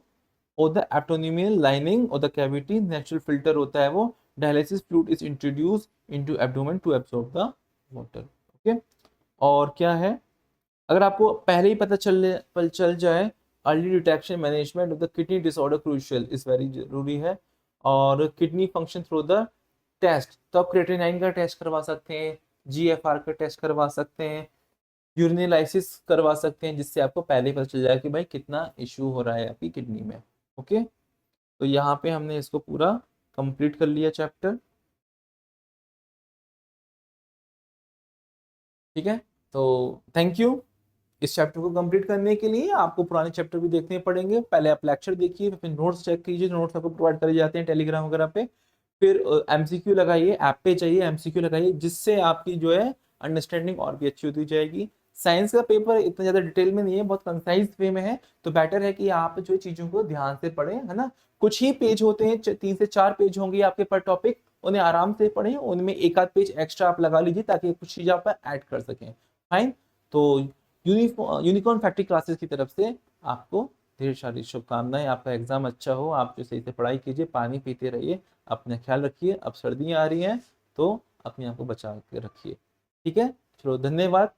और द एब्डोमिनल लाइनिंग और द कैविटी, नेचुरल फिल्टर होता है वो। Dialysis fluid is introduce into abdomen to absorb the water. Okay, और क्या है, अगर आपको पहले ही चल जाए, early detection management of the kidney disorder crucial is very जरूरी है। और kidney function through the test, तो आप क्रिएटिनिन का टेस्ट करवा सकते हैं, जीएफआर का टेस्ट करवा सकते हैं, यूरिनालाइसिस करवा सकते हैं, जिससे आपको पहले ही पता चल जाएगा कि भाई कितना इशू हो रहा है आपकी किडनी में। ओके, तो यहाँ पे हमने इसको पूरा कंप्लीट कर लिया चैप्टर। ठीक है, तो थैंक यू। इस चैप्टर को कंप्लीट करने के लिए आपको पुराने चैप्टर भी देखने पड़ेंगे, पहले आप लेक्चर देखिए, फिर नोट्स चेक कीजिए, नोट्स आपको प्रोवाइड करे जाते हैं टेलीग्राम वगैरह पे। फिर एमसीक्यू लगाइए, ऐप पे चाहिए एमसीक्यू लगाइए, जिससे आपकी जो है अंडरस्टैंडिंग और भी अच्छी होती जाएगी। साइंस का पेपर इतना ज्यादा डिटेल में नहीं है, बहुत कंसाइज वे में है, तो बेटर है कि आप जो चीजों को ध्यान से पढ़ें, है ना। कुछ ही पेज होते हैं, 3 से 4 पेज होंगे आपके पर टॉपिक, उन्हें आराम से पढ़ें, उनमें एक आध पेज एक्स्ट्रा आप लगा लीजिए ताकि कुछ चीज आप ऐड कर सकें। फाइन, तो यूनिकॉर्न फैक्ट्री क्लासेस की तरफ से आपको ढेर सारी शुभकामनाएं, आपका एग्जाम अच्छा हो, आप जो सही से पढ़ाई कीजिए, पानी पीते रहिए, अपना ख्याल रखिए। अब सर्दियां आ रही हैं तो अपने आप को बचा के रखिए। ठीक है, चलो धन्यवाद।